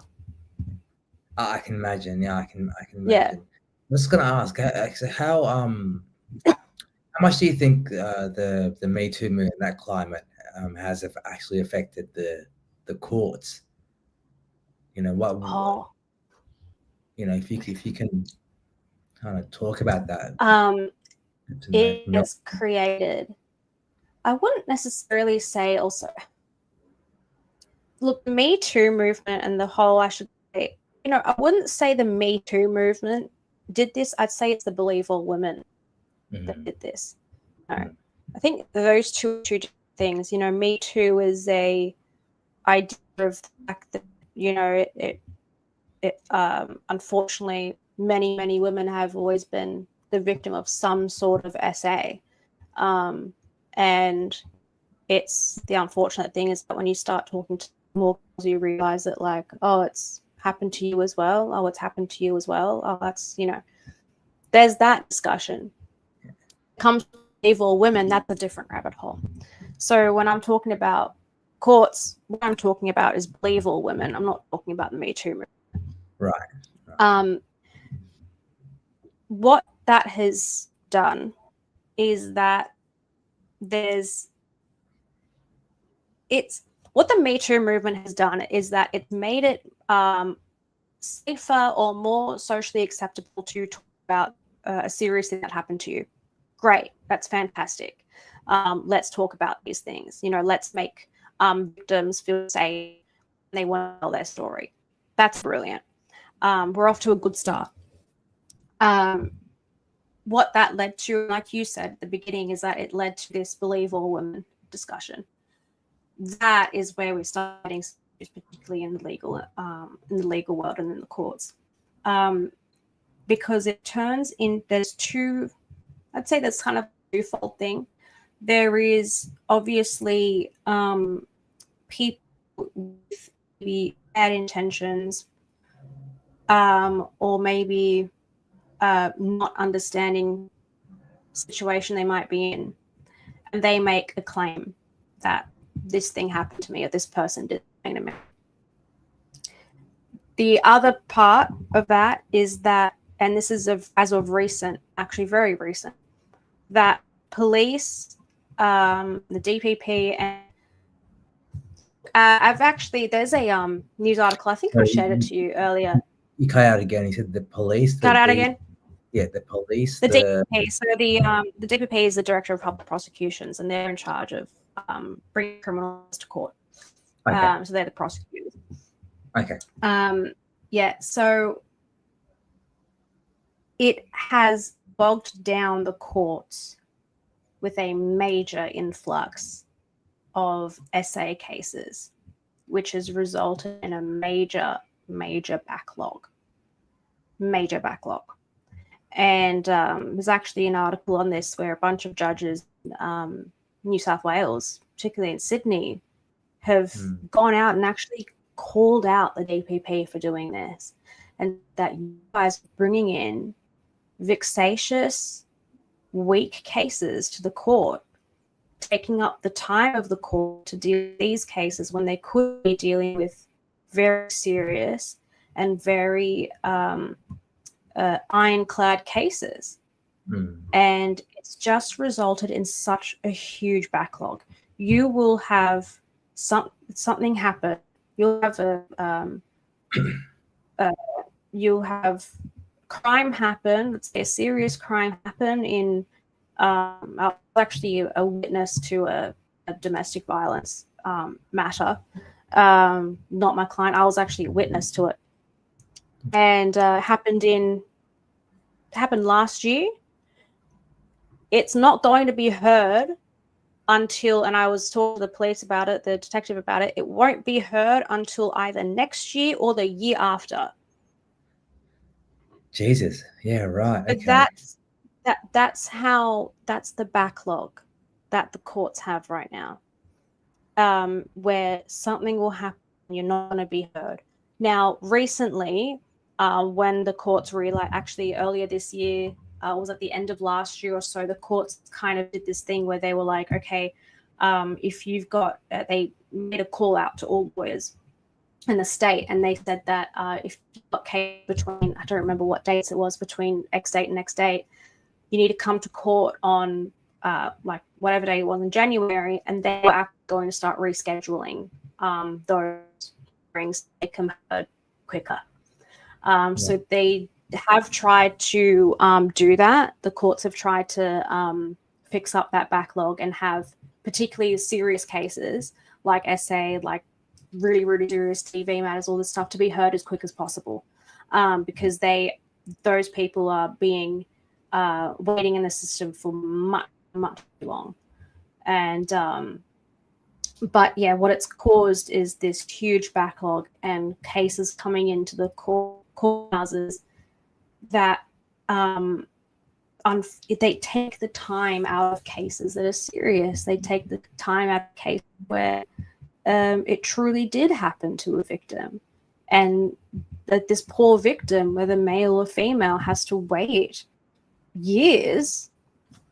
I can imagine. Yeah, I can imagine. Yeah. I'm just gonna ask, how much do you think the Me Too movement, that climate, has actually affected the courts? You know what? You know, if you can kind of talk about that. It has created. I wouldn't necessarily say also. Look, the Me Too movement and the whole, I should say, you know, I wouldn't say the Me Too movement did this. I'd say it's the Believe All Women that did this. No. I think those two different things. You know, Me Too is a idea of the fact that, you know, it unfortunately many women have always been the victim of some sort of SA, and it's the unfortunate thing is that when you start talking to more girls, you realize that, like, oh, it's happened to you as well. Oh, it's happened to you as well. Oh, that's, you know, there's that discussion. It comes to evil women, that's a different rabbit hole. So when I'm talking about courts, what I'm talking about is Believe All Women. I'm not talking about the Me Too movement. Right. What that has done is that what the Me Too movement has done is that it's made it safer or more socially acceptable to talk about a serious thing that happened to you. Great, that's fantastic. Let's talk about these things. You know, let's make victims feel safe when they want to tell their story. That's brilliant. We're off to a good start. What that led to, like you said at the beginning, is that it led to this Believe All Women discussion. That is where we start getting, particularly in the legal world and in the courts, because it turns in. There's two. I'd say that's kind of a twofold thing. There is obviously people with maybe bad intentions, or maybe not understanding the situation they might be in, and they make a claim. that this thing happened to me or this person did something to me. The other part of that is that, and this is as of recent, actually very recent, that police, the DPP, and there's a news article, I think I shared it to you earlier. You cut out again. You said the police. Cut out again? Yeah, the police. The DPP. So the DPP is the Director of Public Prosecutions, and they're in charge of bringing criminals to court. Okay. So they're the prosecutors. Okay. Yeah, so it has bogged down the courts with a major influx of SA cases, which has resulted in a major backlog. And there's actually an article on this where a bunch of judges, New South Wales, particularly in Sydney, have gone out and actually called out the DPP for doing this, and that you guys are bringing in vexatious, weak cases to the court, taking up the time of the court to deal with these cases when they could be dealing with very serious and very ironclad cases. And it's just resulted in such a huge backlog. You will have something happen. You'll have crime happen. Let's say a serious crime happen in. I was actually a witness to a domestic violence matter. Not my client. I was actually a witness to it, and happened last year. It's not going to be heard until, and I was talking to the police about it, the detective about it, it won't be heard until either next year or the year after. Jesus. Yeah, right. Okay. That's the backlog that the courts have right now, where something will happen and you're not going to be heard. Now, recently, when the courts realized, actually earlier this year, was at the end of last year or so, the courts kind of did this thing where they were like, okay, if you've got, they made a call out to all lawyers in the state, and they said that if you've got case between, I don't remember what dates it was, between X date and X date, you need to come to court on like whatever day it was in January, and they were actually going to start rescheduling those hearings. They come heard quicker. So they have tried to do that. The courts have tried to fix up that backlog and have particularly serious cases like SA, like really, really serious TV matters, all this stuff, to be heard as quick as possible, because those people are being waiting in the system for much too long. And but yeah, what it's caused is this huge backlog and cases coming into the courthouses that they take the time out of cases that are serious. They take the time out of cases where it truly did happen to a victim, and that this poor victim, whether male or female, has to wait years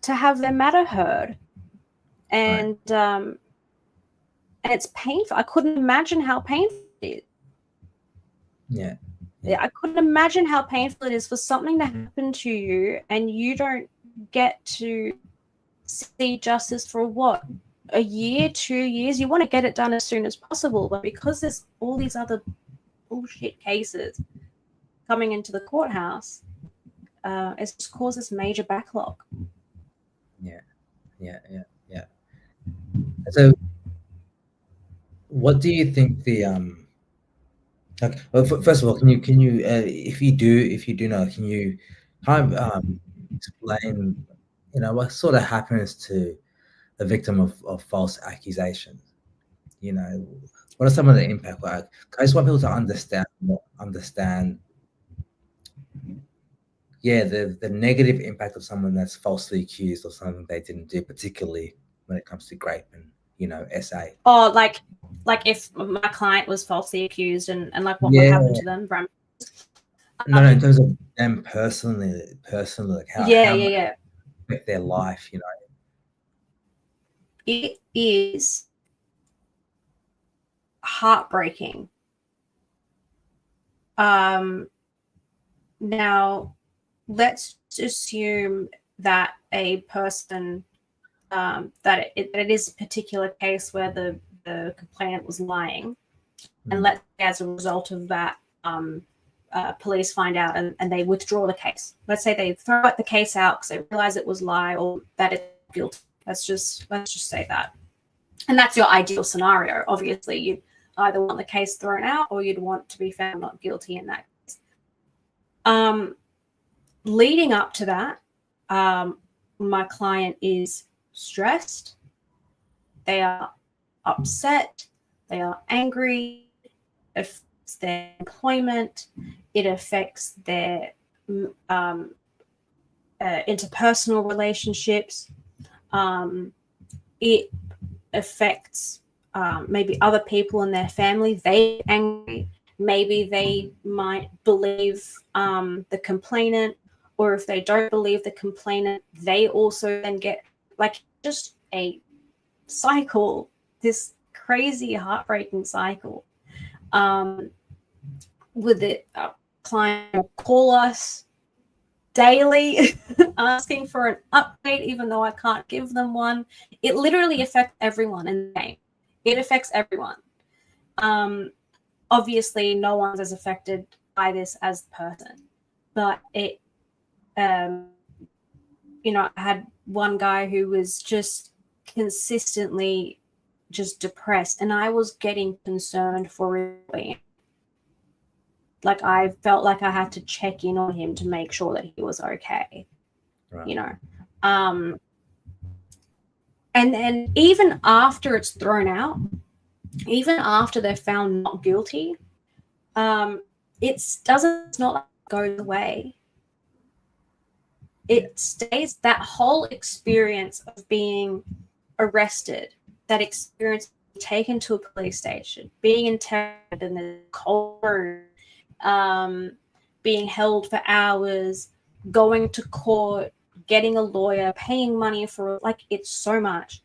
to have their matter heard. And and it's painful. I couldn't imagine how painful it is. Yeah, I couldn't imagine how painful it is for something to happen to you and you don't get to see justice for what, a year, 2 years? You want to get it done as soon as possible, but because there's all these other bullshit cases coming into the courthouse, it's just caused this major backlog. Yeah. So, what do you think the okay, well, first of all, can you if you do know, can you kind of explain, what sort of happens to a victim of false accusations? What are some of the impact? Like, I just want people to understand the negative impact of someone that's falsely accused of something they didn't do, particularly when it comes to grape and SA. Oh, like if my client was falsely accused and like what would happen to them? No, in terms of them personally, like how affect their life, It is heartbreaking. Now, let's assume that a person, that it is a particular case where the complainant was lying, and let's say as a result of that, police find out and they withdraw the case. Let's say they throw the case out because they realize it was a lie or that it's guilty. Let's just say that. And that's your ideal scenario. Obviously, you'd either want the case thrown out or you'd want to be found not guilty in that case. Leading up to that, my client is stressed. They are upset. They are angry. It affects their employment. It affects their interpersonal relationships. It affects maybe other people in their family. They're angry. Maybe they might believe the complainant, or if they don't believe the complainant, they also then get like just a cycle, this crazy, heartbreaking cycle. With it, client will call us daily asking for an update, even though I can't give them one. It literally affects everyone in the game. It affects everyone. Obviously, no one's as affected by this as the person, but it, you know, I had one guy who was just consistently just depressed, and I was getting concerned for him. Like, I felt like I had to check in on him to make sure that he was okay, right. You know. And then even after it's thrown out, even after they're found not guilty, it's not go away. It stays, that whole experience of being arrested, that experience of taken to a police station, being interrogated in the cold room, being held for hours, going to court, getting a lawyer, paying money for, like, it's so much.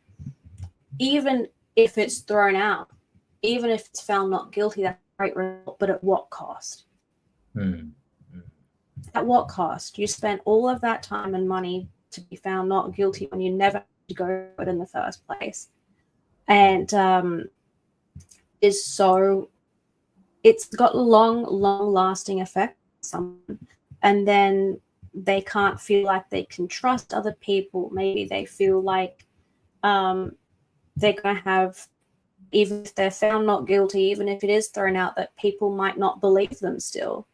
Even if it's thrown out, even if it's found not guilty, that's a great result, but at what cost? At what cost? You spent all of that time and money to be found not guilty when you never had to go to it in the first place. And it's got long lasting effects on someone. And then they can't feel like they can trust other people. Maybe they feel like they're going to have, even if they're found not guilty, even if it is thrown out, that people might not believe them still,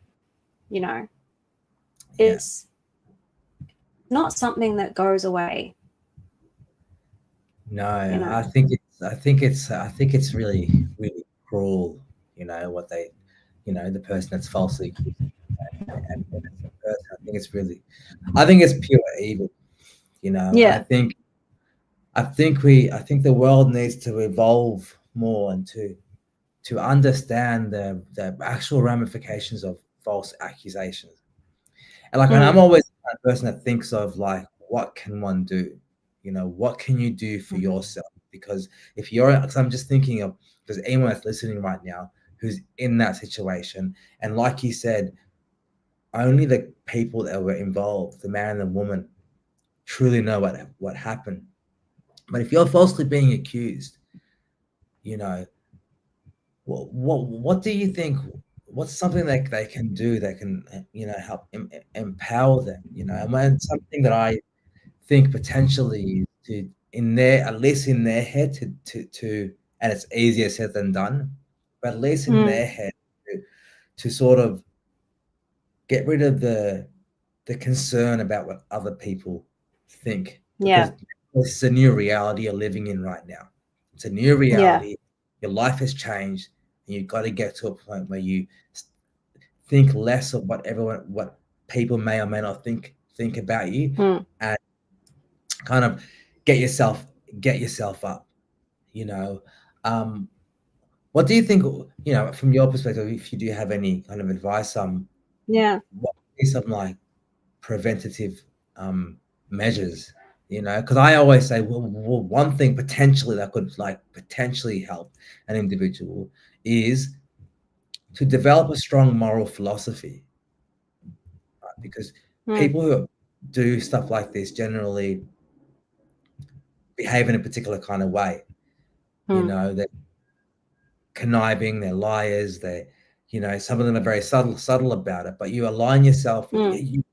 you know. It's not something that goes away. No, you know? I think it's really, really cruel, you know, what they, you know, the person that's falsely accused. And I think it's pure evil, you know. I think the world needs to evolve more and to understand the actual ramifications of false accusations. And like, and I'm always the person that thinks of, like, what can one do? You know, what can you do for yourself? Because because I'm just thinking of, because anyone that's listening right now who's in that situation, and like you said, only the people that were involved, the man and the woman, truly know what happened. But if you're falsely being accused, you know, what do you think? What's something that they can do that can, you know, help empower them? You know, and something that I think potentially at least in their head to and it's easier said than done, but at least in their head to sort of get rid of the concern about what other people think. Because this is a new reality you're living in right now. It's a new reality. Your life has changed, and you've got to get to a point where you think less of what people may or may not think about you, and kind of get yourself up, you know. What do you think, you know, from your perspective, if you do have any kind of advice, what are some, like, preventative measures, you know? Because I always say, well, one thing potentially that could, like, potentially help an individual is to develop a strong moral philosophy, right? Because people who do stuff like this generally behave in a particular kind of way. You know, they're conniving, they're liars, they're, you know, some of them are very subtle about it, but you align yourself with, you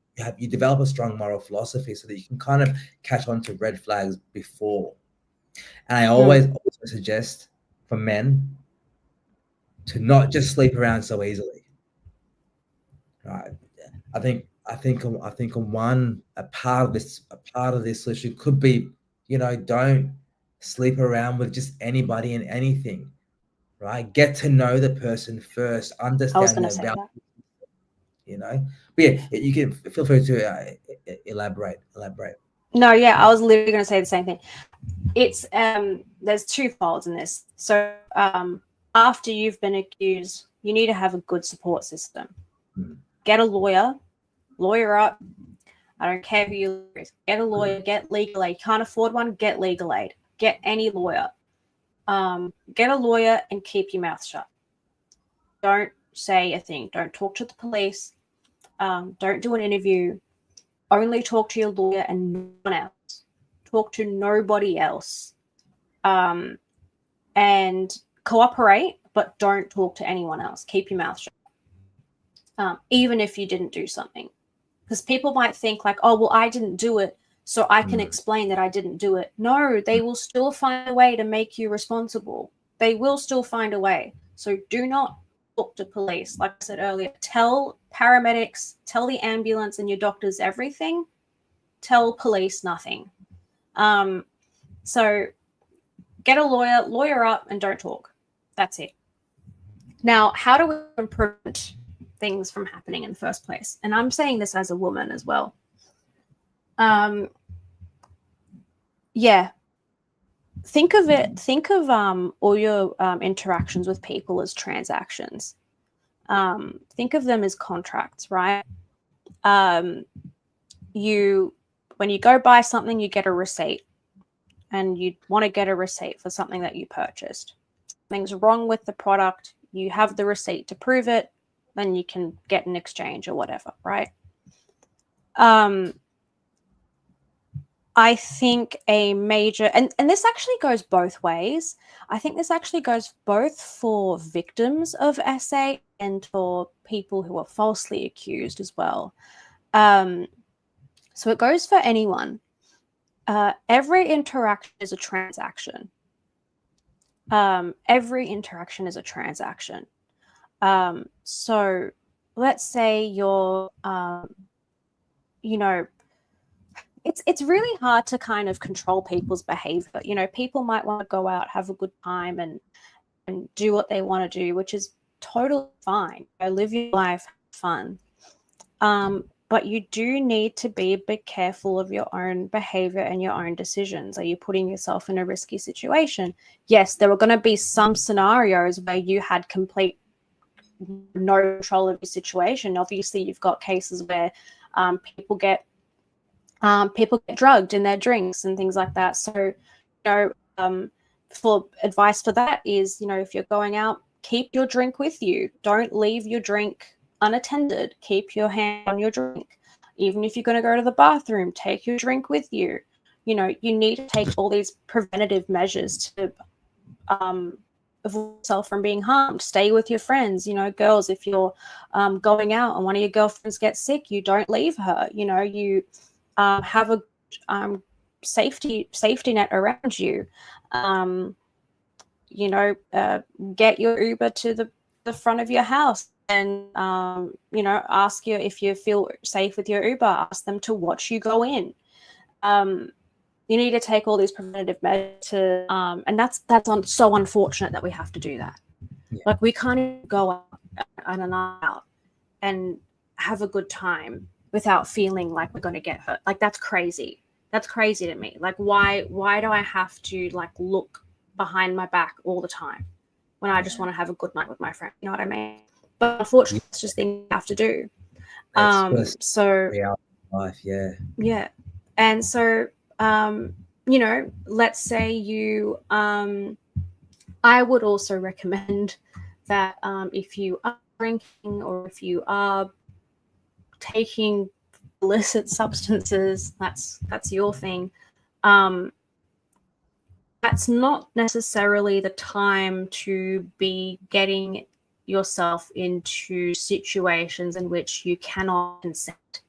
develop a strong moral philosophy so that you can kind of catch on to red flags before. And I always also suggest for men to not just sleep around so easily. Right. I think a part of this solution could be, you know, don't sleep around with just anybody and anything. Right. Get to know the person first, understand their values, you know. But yeah, you can feel free to elaborate. No, yeah, I was literally going to say the same thing. It's there's two folds in this. So after you've been accused, you need to have a good support system. Get a lawyer up. I don't care who you are. Get a lawyer, get legal aid. Can't afford one, get legal aid. Get any lawyer. Get a lawyer and keep your mouth shut. Don't say a thing. Don't talk to the police. Don't do an interview. Only talk to your lawyer and no one else. Talk to nobody else. And cooperate, but don't talk to anyone else. Keep your mouth shut. Even if you didn't do something. Because people might think like, oh, well, I didn't do it, so I can explain that I didn't do it. No, they will still find a way to make you responsible. They will still find a way. So do not talk to police. Like I said earlier, tell paramedics, tell the ambulance and your doctors everything. Tell police nothing. So get a lawyer up, and don't talk. That's it. Now, how do we improve things from happening in the first place? And I'm saying this as a woman as well. Think of all your interactions with people as transactions. Think of them as contracts, right? When you go buy something, you get a receipt, and you want to get a receipt for something that you purchased. Something's wrong with the product, you have the receipt to prove it, then you can get an exchange or whatever, right? I think a major, and this actually goes both ways. I think this actually goes both for victims of SA and for people who are falsely accused as well. So it goes for anyone. Every interaction is a transaction. Every interaction is a transaction. So let's say you're, you know, it's really hard to kind of control people's behavior. You know, people might want to go out, have a good time and do what they want to do, which is totally fine. Live your life, have fun. But you do need to be a bit careful of your own behavior and your own decisions. Are you putting yourself in a risky situation? Yes, there were going to be some scenarios where you had complete no control of your situation. Obviously, you've got cases where people get drugged in their drinks and things like that. So, you know, for advice for that is, you know, if you're going out, keep your drink with you. Don't leave your drink unattended. Keep your hand on your drink. Even if you're going to go to the bathroom, take your drink with you. You know, you need to take all these preventative measures to avoid yourself from being harmed. Stay with your friends. You know, girls, if you're going out and one of your girlfriends gets sick, you don't leave her. You know, you have a safety net around you. You know, get your Uber to the front of your house and, you know, ask you if you feel safe with your Uber, ask them to watch you go in. You need to take all these preventative measures to, and that's so unfortunate that we have to do that. Yeah. Like, we can't even go out on a night out and have a good time without feeling like we're going to get hurt. Like, that's crazy. That's crazy to me. Like, why do I have to like look behind my back all the time when I just want to have a good night with my friend? You know what I mean? But unfortunately, it's just things you have to do. So reality life, yeah. And so, you know, let's say you, I would also recommend that if you are drinking or if you are taking illicit substances, that's your thing. That's not necessarily the time to be getting yourself into situations in which you cannot consent.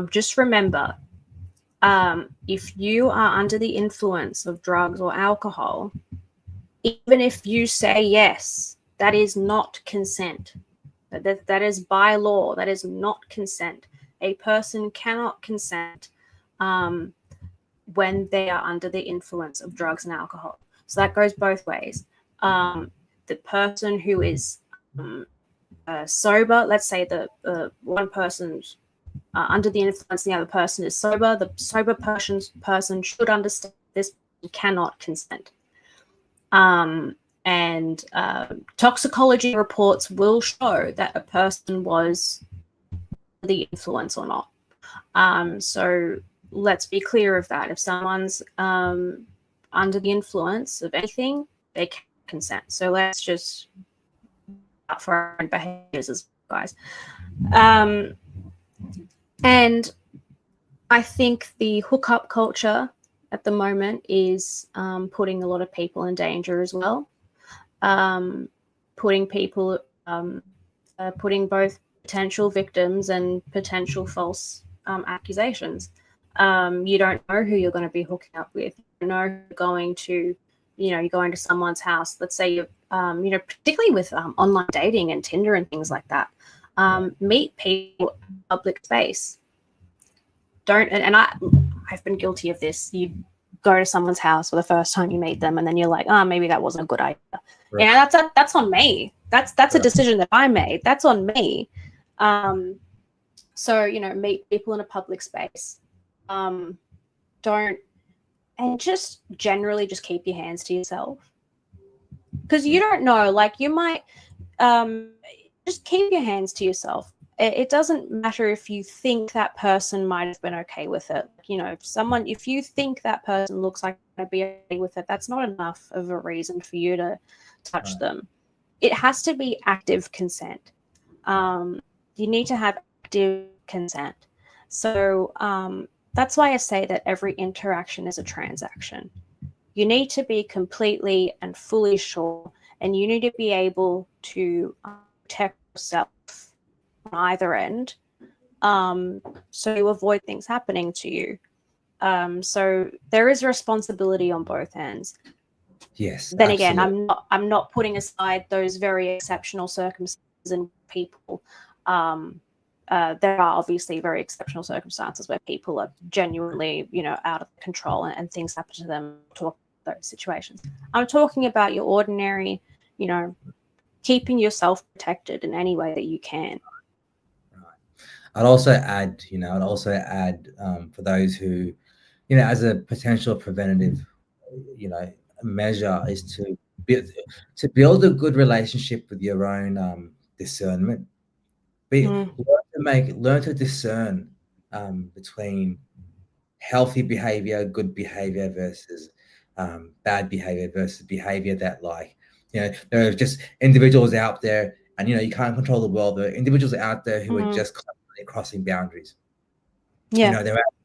Just remember, if you are under the influence of drugs or alcohol, even if you say yes, that is not consent. That is by law. That is not consent. A person cannot consent when they are under the influence of drugs and alcohol. So that goes both ways. The person who is sober, let's say the one person's under the influence, the other person is sober. The sober person should understand this cannot consent. And toxicology reports will show that a person was the influence or not. So let's be clear of that. If someone's under the influence of anything, they can consent. So let's just out for our own behaviors as guys. And I think the hookup culture at the moment is putting a lot of people in danger as well. Putting people, putting both potential victims and potential false accusations. You don't know who you're going to be hooking up with. You don't know who you're going to, you're going to someone's house. Let's say you're, particularly with online dating and Tinder and things like that. Meet people in public space. I've been guilty of this. You go to someone's house for the first time you meet them, and then you're like, maybe that wasn't a good idea. Right. Yeah, that's on me. That's right. A decision that I made. That's on me. So meet people in a public space. Just generally just keep your hands to yourself, because you don't know. Like you might just keep your hands to yourself. It doesn't matter if you think that person might have been okay with it. If you think that person looks like they'd be okay with it, that's not enough of a reason for you to touch them. It has to be active consent. You need to have active consent. So that's why I say that every interaction is a transaction. You need to be completely and fully sure, and you need to be able to protect yourself on either end, so you avoid things happening to you. So there is responsibility on both ends. Yes. Then absolutely. Again, I'm not putting aside those very exceptional circumstances and people. There are obviously very exceptional circumstances where people are genuinely, out of control and things happen to them. Talk about those situations. I'm talking about your ordinary, keeping yourself protected in any way that you can. I'd also add, for those who, as a potential preventative, measure is to build a good relationship with your own discernment. Learn to discern between healthy behavior, good behavior versus bad behavior versus behavior that there are just individuals out there, and you can't control the world. There are individuals out there who are just constantly crossing boundaries. Yeah.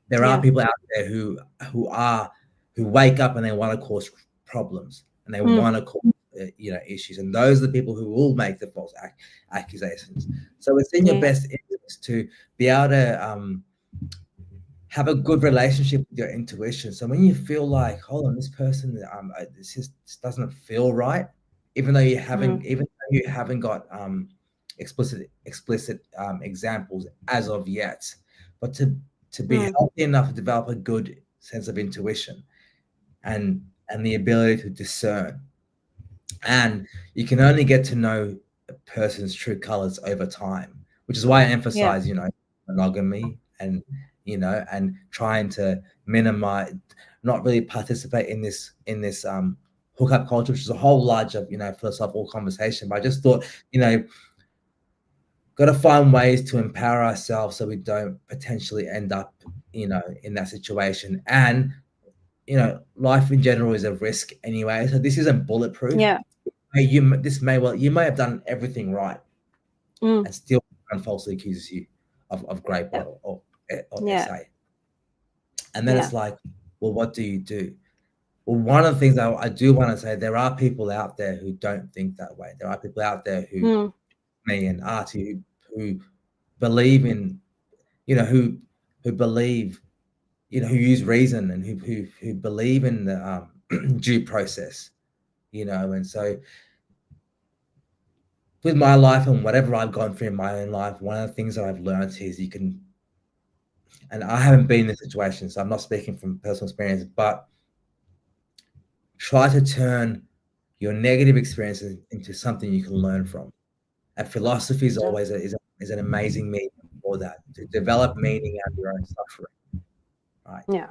There are people out there who wake up and they want to cause problems and they want to cause issues, and those are the people who will make the false accusations. So it's in your best interest to be able to have a good relationship with your intuition. So when you feel like, hold on, this person, this doesn't feel right, even though you haven't got explicit examples as of yet, but to be healthy enough to develop a good sense of intuition and the ability to discern. And you can only get to know a person's true colors over time, which is why I emphasize, monogamy and trying to minimize, not really participate in this hookup culture, which is a whole larger, philosophical conversation. But I just thought, got to find ways to empower ourselves so we don't potentially end up, in that situation. And, life in general is a risk anyway. So this isn't bulletproof. Yeah. you may have done everything right, and still falsely accuses you of grape or SA. And then it's like, well, what do you do? Well, one of the things I do want to say, there are people out there who don't think that way. There are people out there who, me and Artie, who believe in, who believe, who use reason and who believe in the due process, and so with my life and whatever I've gone through in my own life, one of the things that I've learned is and I haven't been in this situation, so I'm not speaking from personal experience, but try to turn your negative experiences into something you can learn from. And philosophy is always is an amazing medium for that, to develop meaning out of your own suffering, right? Yeah.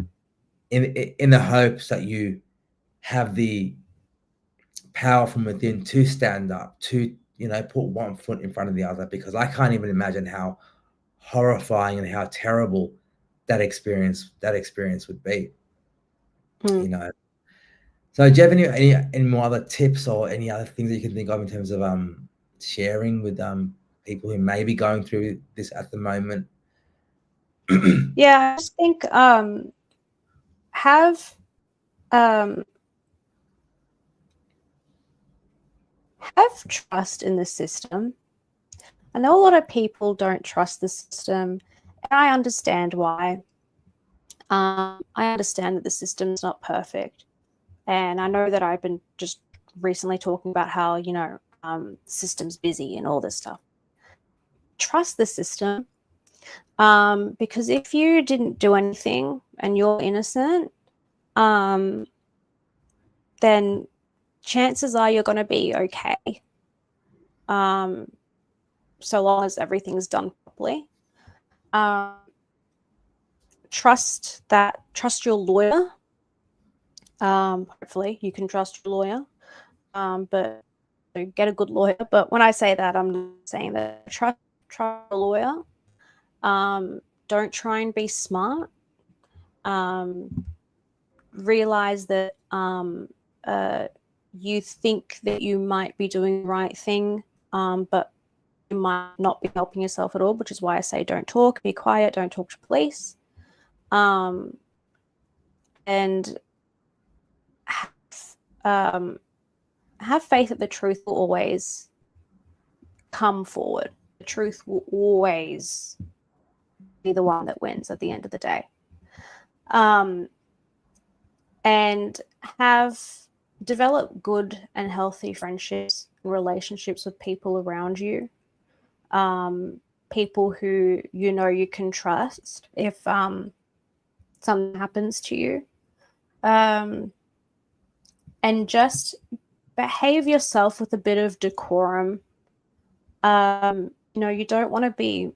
In the hopes that you have the power from within to stand up, to put one foot in front of the other, because I can't even imagine how horrifying and how terrible that experience would be. So do you have any more other tips or any other things that you can think of in terms of sharing with people who may be going through this at the moment? Yeah, I just think have trust in the system. I know a lot of people don't trust the system, and I understand why. I understand that the system's not perfect, and I know that I've been just recently talking about how system's busy and all this stuff. Trust the system, because if you didn't do anything and you're innocent, then chances are you're going to be okay. So long as everything's done properly. Trust your lawyer. Hopefully you can trust your lawyer, but get a good lawyer. But when I say that, I'm not saying that trust your lawyer. Don't try and be smart. Realize that you think that you might be doing the right thing, but you might not be helping yourself at all, which is why I say don't talk, be quiet, don't talk to police. And have faith that the truth will always come forward. The truth will always be the one that wins at the end of the day. And develop good and healthy friendships and relationships with people around you. People who you can trust if something happens to you. And just behave yourself with a bit of decorum. You don't want to be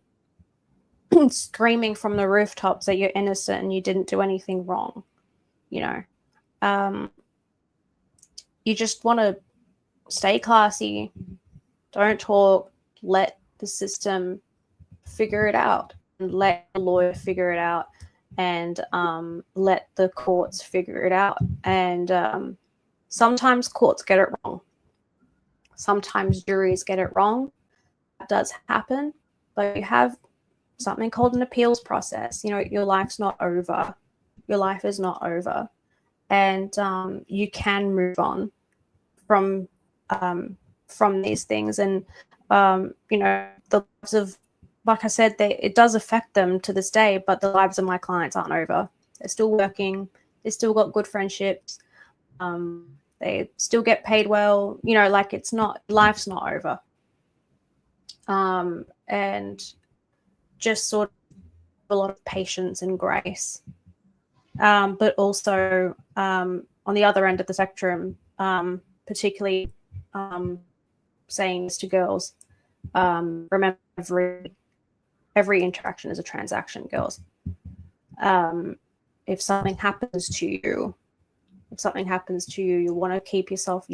screaming from the rooftops that you're innocent and you didn't do anything wrong. You just want to stay classy, don't talk, let the system figure it out, and let the lawyer figure it out, and let the courts figure it out. And sometimes courts get it wrong. Sometimes juries get it wrong. That does happen, but you have something called an appeals process. Your life's not over. Your life is not over. And you can move on from these things. And, the lives of, like I said, it does affect them to this day, but the lives of my clients aren't over. They're still working. They still got good friendships. They still get paid well. Life's not over. And just sort of a lot of patience and grace. But also on the other end of the spectrum, particularly saying this to girls, remember every interaction is a transaction, girls. If something happens to you, you want to keep yourself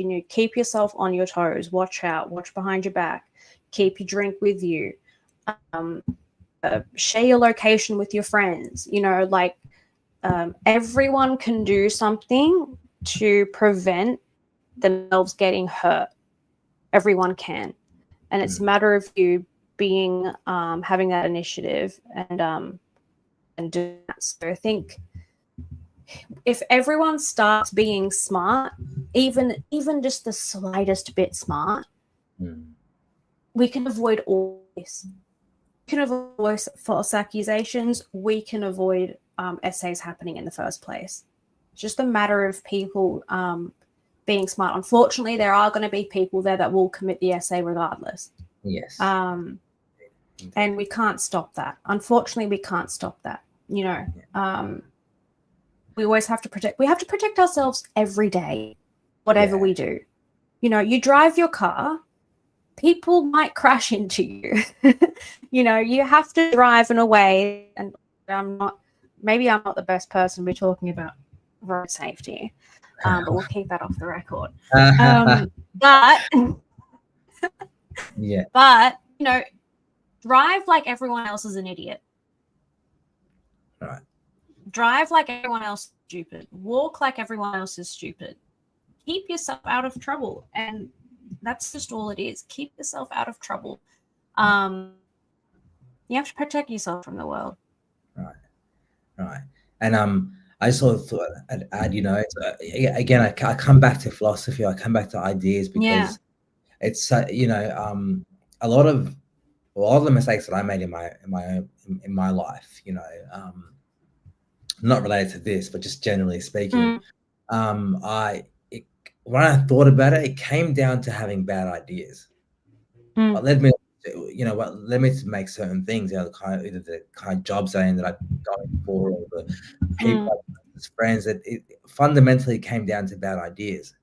on your toes. Watch out, watch behind your back, keep your drink with you, share your location with your friends. Everyone can do something to prevent themselves getting hurt. everyone can, and it's a matter of you being having that initiative and doing that. So I think if everyone starts being smart, even just the slightest bit smart, we can avoid all this. We can avoid false accusations. We can avoid essays happening in the first place. It's just a matter of people being smart. Unfortunately, there are going to be people there that will commit the essay regardless. Yes. And we can't stop that. Unfortunately, we can't stop that. You know, we always have to protect. We have to protect ourselves every day, whatever we do. You know, you drive your car, people might crash into you. You know, you have to drive in a way, and maybe I'm not the best person to be talking about road safety, but we'll keep that off the record. But but you know, drive like everyone else is an idiot. Right. Drive like everyone else is stupid. Walk like everyone else is stupid. Keep yourself out of trouble, and that's just all it is. Keep yourself out of trouble. You have to protect yourself from the world. Right. And I sort of thought I'd add, you know, again, I come back to philosophy. I come back to ideas because it's you know, a lot of the mistakes that I made in my life, you know, not related to this, but just generally speaking, when I thought about it, it came down to having bad ideas. What led me, you know, what led me to make certain things, you know, either the kind of jobs I ended up going for, or the people, friends, that it fundamentally came down to bad ideas.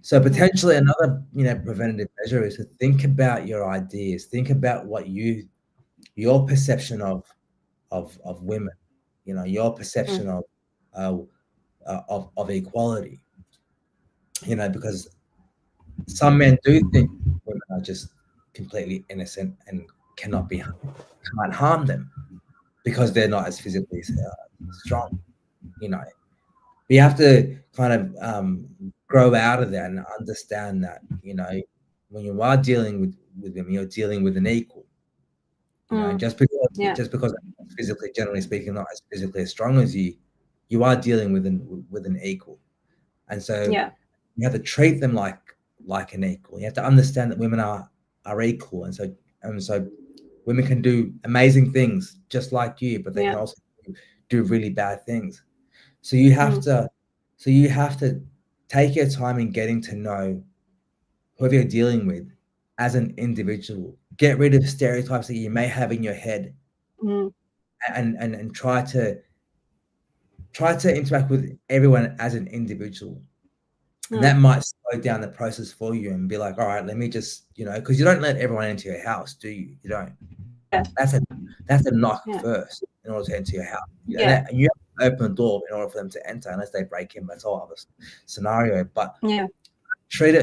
So potentially another, you know, preventative measure is to think about your ideas, think about what your perception of women, you know, your perception of equality, you know, because some men do think women are just completely innocent and can't harm them because they're not as physically strong, you know. We have to kind of grow out of that and understand that, you know, when you are dealing with them, you're dealing with an equal. You know, just because physically, generally speaking, not as physically as strong as you, you are dealing with an equal, and so you have to treat them like an equal. You have to understand that women are equal, and so women can do amazing things just like you, but they can also do really bad things. So you have to take your time in getting to know whoever you're dealing with as an individual. Get rid of stereotypes that you may have in your head, and try to interact with everyone as an individual. And that might slow down the process for you and be like, all right, let me just, you know, because you don't let everyone into your house, do you? You don't. That's a knock first in order to enter your house. You know, and you have to open the door in order for them to enter, unless they break in. That's all other scenario. But treat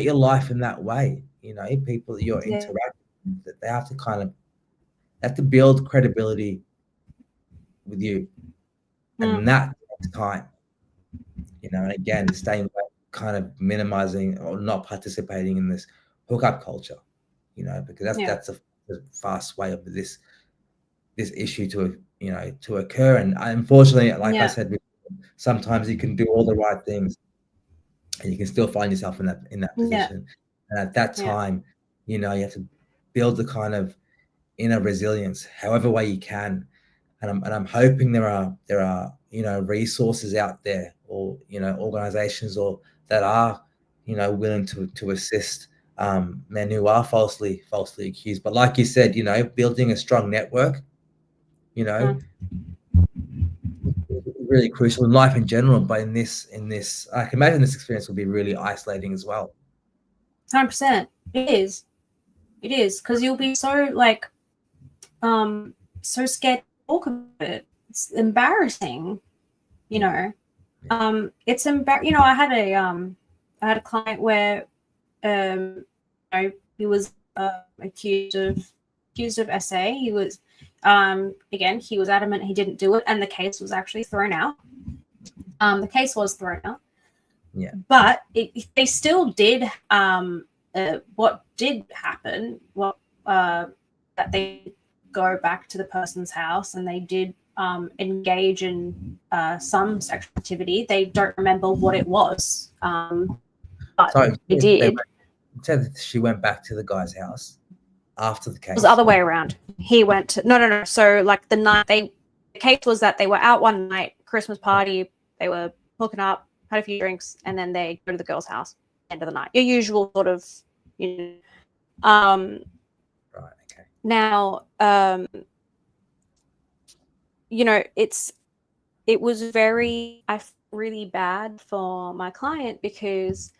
your life in that way. You know, people that you're interacting with, that they have to build credibility with you, and that takes time. You know, and again, staying away, kind of minimizing or not participating in this hookup culture. You know, because that's a fast way of this issue to occur. And unfortunately, like I said, sometimes you can do all the right things and you can still find yourself in that position. And at that time, you know, you have to build the kind of inner resilience however way you can. And I'm hoping there are you know, resources out there, or, you know, organizations or that are, you know, willing to assist men who are falsely accused. But like you said, you know, building a strong network, you know, really crucial in life in general. But in this, I can imagine this experience will be really isolating as well. 100%. It is, because you'll be so like, so scared to talk about it. It's embarrassing, you know. It's you know, I had a client where, you know, he was accused of SA. He was, again, he was adamant he didn't do it, and the case was actually thrown out. The case was thrown out. Yeah. But they still did what did happen, that they go back to the person's house and they did engage in some sexual activity. They don't remember what it was, but Sorry, they did. said that she went back to the guy's house after the case. It was the other way around. He went to no. So like the night the case was that they were out one night, Christmas party, they were hooking up, had a few drinks, and then they go to the girl's house end of the night. Your usual sort of, you know. Right. Okay. Now, you know, it was very, I felt really bad for my client because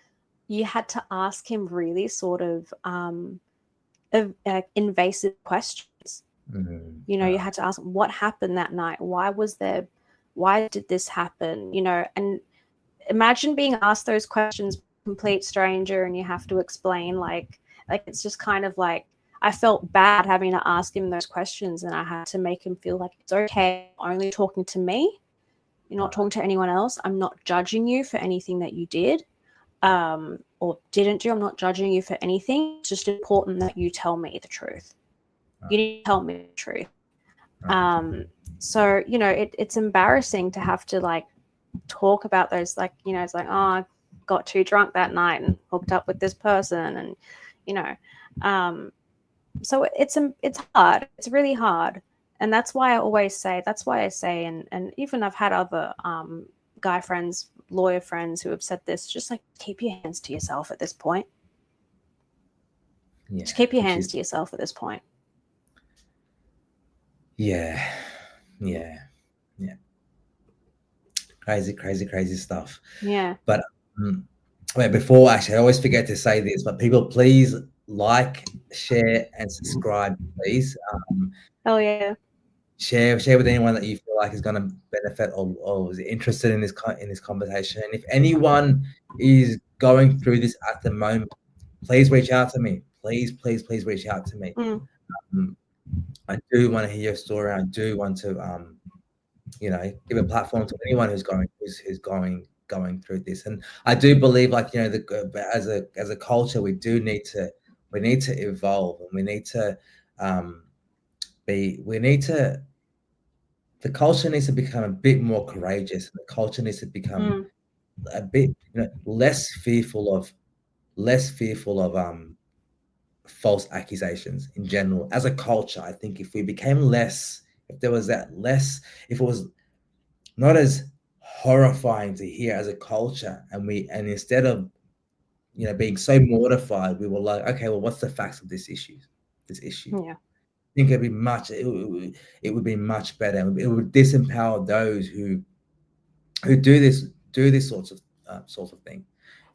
you had to ask him really sort of invasive questions. Mm-hmm. You know, you had to ask what happened that night. Why did this happen? You know, and imagine being asked those questions, complete stranger, and you have to explain like it's just kind of like, I felt bad having to ask him those questions, and I had to make him feel like it's okay, only talking to me. You're not talking to anyone else. I'm not judging you for anything that you did or didn't do. I'm not judging you for anything. It's just important that you tell me the truth. You need to tell me the truth. So, you know, it's embarrassing to have to like talk about those, like, you know, it's like, oh, I got too drunk that night and hooked up with this person, and, you know, so it's hard. It's really hard. And that's why I say, and even I've had other guy friends, lawyer friends who have said this, just like, keep your hands to yourself at this point. Yeah, just keep your hands to yourself at this point. Yeah. Crazy stuff. Yeah. But wait, before, actually, I always forget to say this, but people, please like, share, and subscribe, please. Oh yeah. Share with anyone that you feel like is going to benefit or is interested in this conversation. And if anyone is going through this at the moment, please reach out to me. Please reach out to me. I do want to hear your story. I do want to you know, give a platform to anyone who's going through this. And I do believe, like, you know, as a culture, we need to evolve, and we need to the culture needs to become a bit more courageous. The culture needs to become a bit, you know, less fearful of false accusations in general. As a culture, I think if we became less, if there was that less, if it was not as horrifying to hear as a culture, and instead of, you know, being so mortified, we were like, okay, well, what's the facts of this issue? Yeah. I think it would be much better. It would disempower those who do this sorts of thing.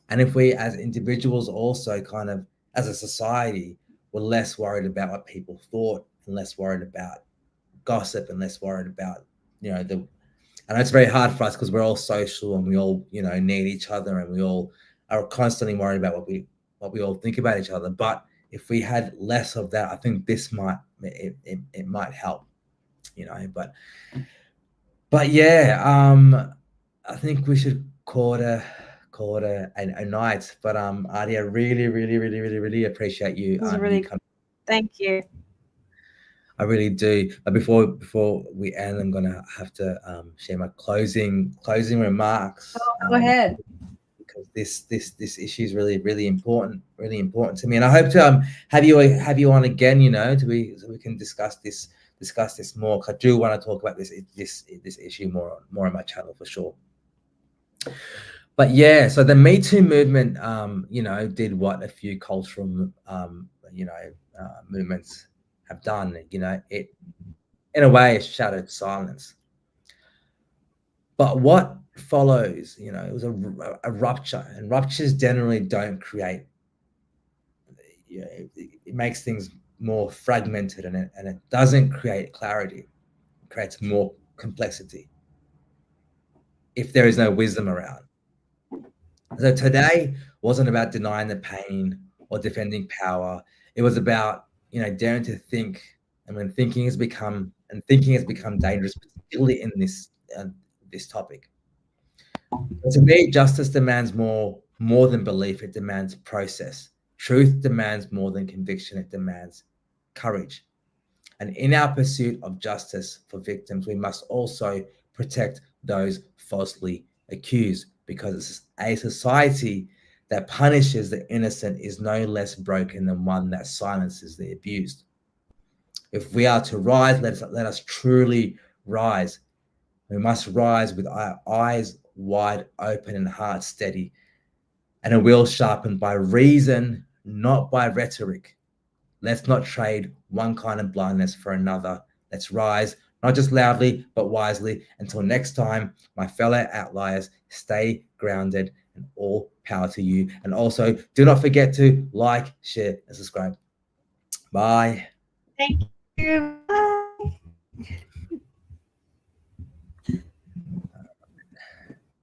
And if we as individuals also kind of, as a society, were less worried about what people thought, and less worried about gossip, and less worried about, you know, I know it's very hard for us because we're all social and we all, you know, need each other, and we all are constantly worried about what we all think about each other. But if we had less of that, I think this might help, you know. But yeah, I think we should call it a night. But Adi, I really appreciate you. Thank you. I really do. But before we end, I'm gonna have to share my closing remarks. Oh, go ahead. Because this issue is really important to me, and I hope to have you on again, you know, so we can discuss this more. I do want to talk about this issue more on my channel for sure. But yeah, so the Me Too movement, you know, did what a few cultural, you know, movements have done. You know, it, in a way, shattered silence. But what follows, you know, it was a rupture, and ruptures generally don't create, you know, it makes things more fragmented, and it doesn't create clarity. It creates more complexity if there is no wisdom around. So today wasn't about denying the pain or defending power. It was about, you know, daring to think. And when thinking has become dangerous, particularly in this topic. To me, justice demands more than belief. It demands process, Truth demands more than conviction, it demands courage. And in our pursuit of justice for victims, we must also protect those falsely accused, because a society that punishes the innocent is no less broken than one that silences the abused. If we are to rise, let us truly rise. We must rise with our eyes wide open and hearts steady, and a will sharpened by reason, not by rhetoric. Let's not trade one kind of blindness for another. Let's rise, not just loudly, but wisely. Until next time, my fellow outliers, stay grounded, and all power to you. And also, do not forget to like, share, and subscribe. Bye. Thank you. Bye.